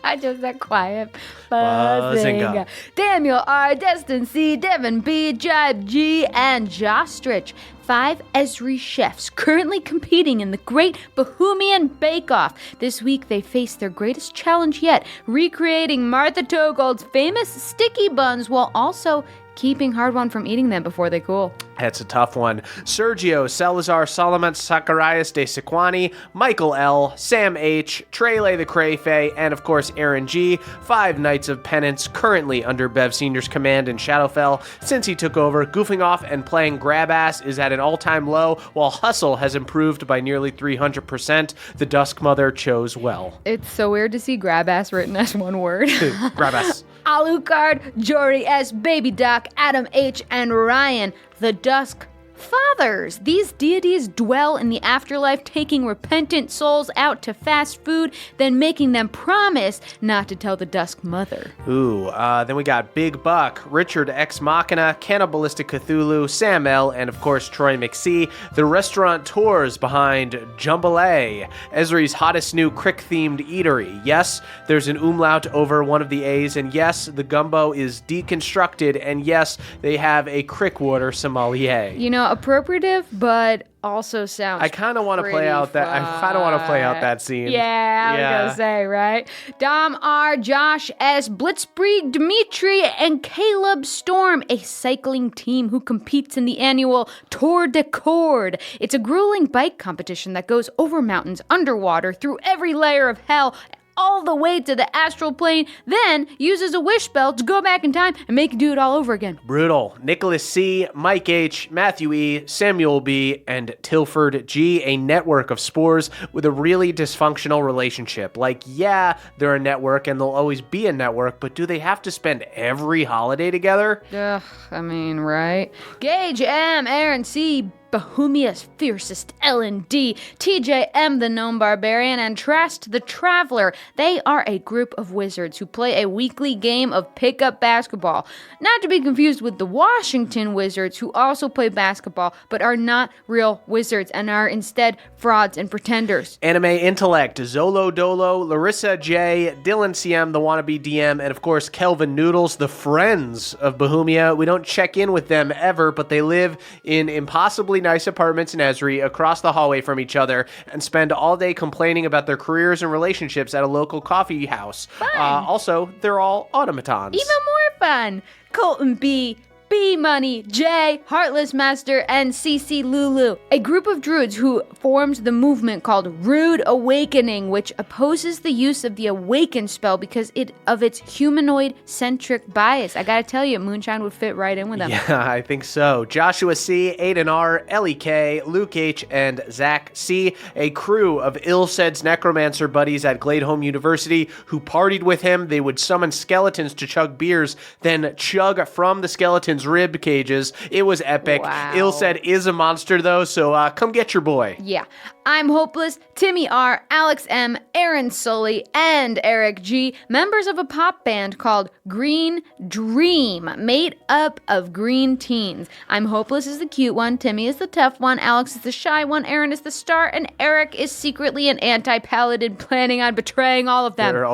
I just that quiet. Bazinga. Daniel R, Destin C, Devin B, Jibe G, and Jostrich. 5 Esri chefs currently competing in the Great Bohemian Bake Off. This week they face their greatest challenge yet, recreating Martha Togold's famous sticky buns while also keeping Hard One from eating them before they cool. That's a tough one. Sergio, Salazar, Solomon, Zacharias de Sequani, Michael L, Sam H, Trele the Crayfay, and of course Aaron G. 5 Knights of Penance currently under Bev Sr.'s command in Shadowfell. Since he took over, goofing off and playing grab ass is at an all-time low, while Hustle has improved by nearly 300%. The Dusk Mother chose well. It's so weird to see grab ass written as one word. Grab ass. Alucard, Jory S, Baby Doc, Adam H, and Ryan, the Dusk Fathers. These deities dwell in the afterlife, taking repentant souls out to fast food, then making them promise not to tell the Dusk Mother. Ooh, then we got Big Buck, Richard Ex Machina, Cannibalistic Cthulhu, Sam L, and of course Troy McSee, the restaurateurs behind Jambalaya, Esri's hottest new crick-themed eatery. Yes, there's an umlaut over one of the A's, and yes, the gumbo is deconstructed, and yes, they have a crick water sommelier. You know, appropriative, but also sounds I kind of want to play out that. I kind of want to play out that scene. Yeah, I was gonna say, right? Dom R, Josh S, Blitzkrieg, Dimitri, and Caleb Storm, a cycling team who competes in the annual Tour de Corde. It's a grueling bike competition that goes over mountains, underwater, through every layer of hell, all the way to the astral plane, then uses a wish spell to go back in time and make you do it all over again. Brutal. Nicholas C, Mike H, Matthew E, Samuel B, and Tilford G, a network of spores with a really dysfunctional relationship. Like, yeah, they're a network and they'll always be a network, but do they have to spend every holiday together? Ugh, I mean, right? Gage M, Aaron C, Bohemia's fiercest L&D, TJM the Gnome Barbarian, and Trast the Traveler. They are a group of wizards who play a weekly game of pickup basketball. Not to be confused with the Washington Wizards, who also play basketball, but are not real wizards and are instead frauds and pretenders. Anime Intellect, Zolo Dolo, Larissa J, Dylan CM, the wannabe DM, and of course Kelvin Noodles, the friends of Bohemia. We don't check in with them ever, but they live in impossibly nice apartments in Esri across the hallway from each other and spend all day complaining about their careers and relationships at a local coffee house. Also, they're all automatons. Even more fun. Colton B, B-Money, J, Heartless Master, and CC Lulu, a group of druids who formed the movement called Rude Awakening, which opposes the use of the Awaken spell because of its humanoid-centric bias. I gotta tell you, Moonshine would fit right in with them. Yeah, I think so. Joshua C, Aiden R, Ellie K, Luke H, and Zach C, a crew of Ilsed's necromancer buddies at Gladeholm University who partied with him. They would summon skeletons to chug beers, then chug from the skeletons' rib cages. It was epic. Wow. Ilsed is a monster though, so come get your boy. Yeah. I'm Hopeless, Timmy R, Alex M, Aaron Sully, and Eric G, members of a pop band called Green Dream, made up of green teens. I'm Hopeless is the cute one, Timmy is the tough one, Alex is the shy one, Aaron is the star, and Eric is secretly an anti-paladin planning on betraying all of them. There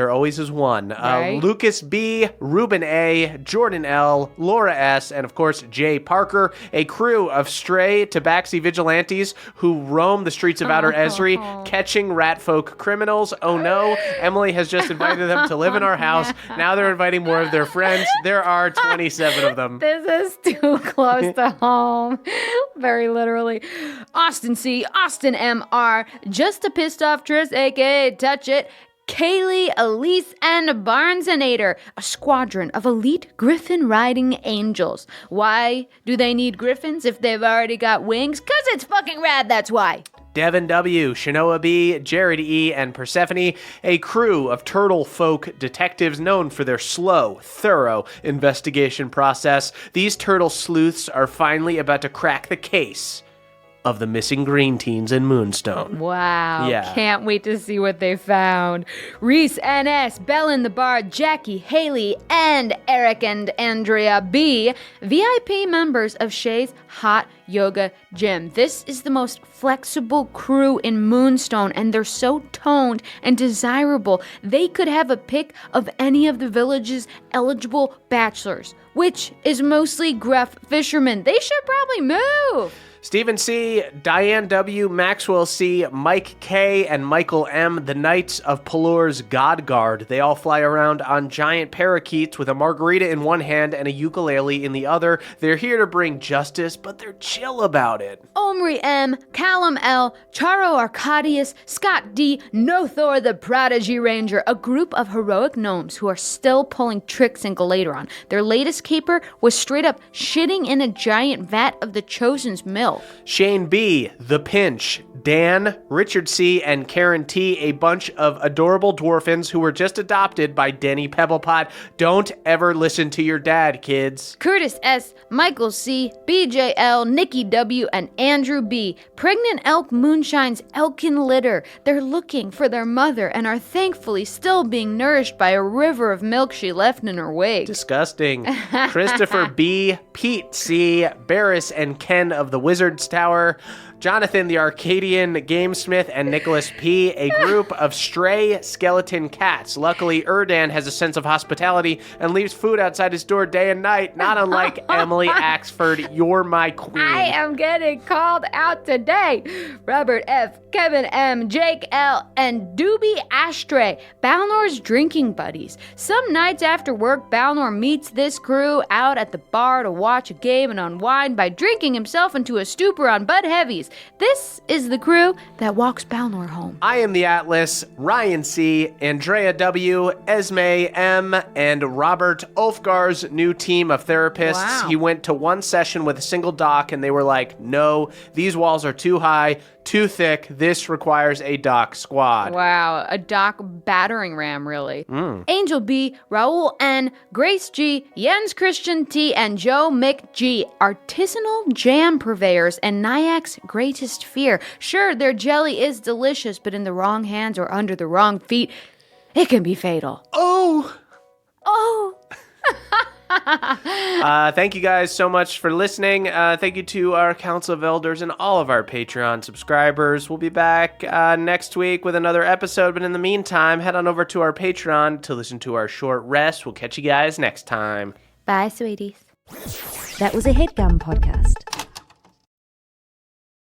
always is one. Right? Lucas B, Ruben A, Jordan L, Laura S, and of course Jay Parker, a crew of stray tabaxi vigilantes who roam the streets of Outer Esri, catching rat folk criminals. Oh no, Emily has just invited them to live in our house. Now they're inviting more of their friends. There are 27 of them. This is too close to home. Very literally. Austin C, Austin MR, Just a Pissed Off Triss, aka Touch It, Kaylee, Elise, and Barnesonator, a squadron of elite griffin-riding angels. Why do they need griffins if they've already got wings? 'Cause it's fucking rad, that's why. Devin W, Shanoa B, Jared E, and Persephone, a crew of turtle folk detectives known for their slow, thorough investigation process. These turtle sleuths are finally about to crack the case of the missing green teens in Moonstone. Wow. Yeah. Can't wait to see what they found. Reese NS, Bellin the Bard, Jackie, Haley, and Eric and Andrea B, VIP members of Shay's Hot Yoga Gym. This is the most flexible crew in Moonstone, and they're so toned and desirable. They could have a pick of any of the village's eligible bachelors, which is mostly gruff fishermen. They should probably move. Stephen C., Diane W., Maxwell C., Mike K., and Michael M., the Knights of Pelor's God Guard. They all fly around on giant parakeets with a margarita in one hand and a ukulele in the other. They're here to bring justice, but they're chill about it. Omri M, Callum L, Charo Arcadius, Scott D, Nothor the Prodigy Ranger, a group of heroic gnomes who are still pulling tricks in Galateron. Their latest caper was straight up shitting in a giant vat of the Chosen's milk. Shane B., The Pinch, Dan, Richard C., and Karen T., a bunch of adorable dwarfins who were just adopted by Denny Pebblepot. Don't ever listen to your dad, kids. Curtis S, Michael C, BJL, Nikki W, and Andrew B. Pregnant elk moonshine's elkin litter. They're looking for their mother and are thankfully still being nourished by a river of milk she left in her wake. Disgusting. Christopher B., Pete C., Barris and Ken of the Wizard's Tower, Jonathan the Arcadian Gamesmith, and Nicholas P., a group of stray skeleton cats. Luckily, Erdan has a sense of hospitality and leaves food outside his door day and night, not unlike Emily Axford. You're my queen. I am getting called out today. Robert F, Kevin M, Jake L, and Doobie Ashtray, Balnor's drinking buddies. Some nights after work, Balnor meets this crew out at the bar to watch a game and unwind by drinking himself into a stupor on Bud Heavies. This is the crew that walks Balnor home. I am the Atlas, Ryan C., Andrea W., Esme M., and Robert Ulfgar's new team of therapists. Wow. He went to one session with a single doc, and they were like, no, these walls are too high, too thick. This requires a doc squad. Wow, a doc battering ram, really. Angel B, Raul N, Grace G, Jens Christian T, and Joe Mick G, artisanal jam purveyors and Nyak's greatest fear. Sure, their jelly is delicious, but in the wrong hands or under the wrong feet, it can be fatal. Oh! Thank you guys so much for listening. Thank you to our Council of Elders and all of our Patreon subscribers. We'll be back next week with another episode, but in the meantime, head on over to our Patreon to listen to our short rest. We'll catch you guys next time. Bye, sweeties. That was a HeadGum podcast.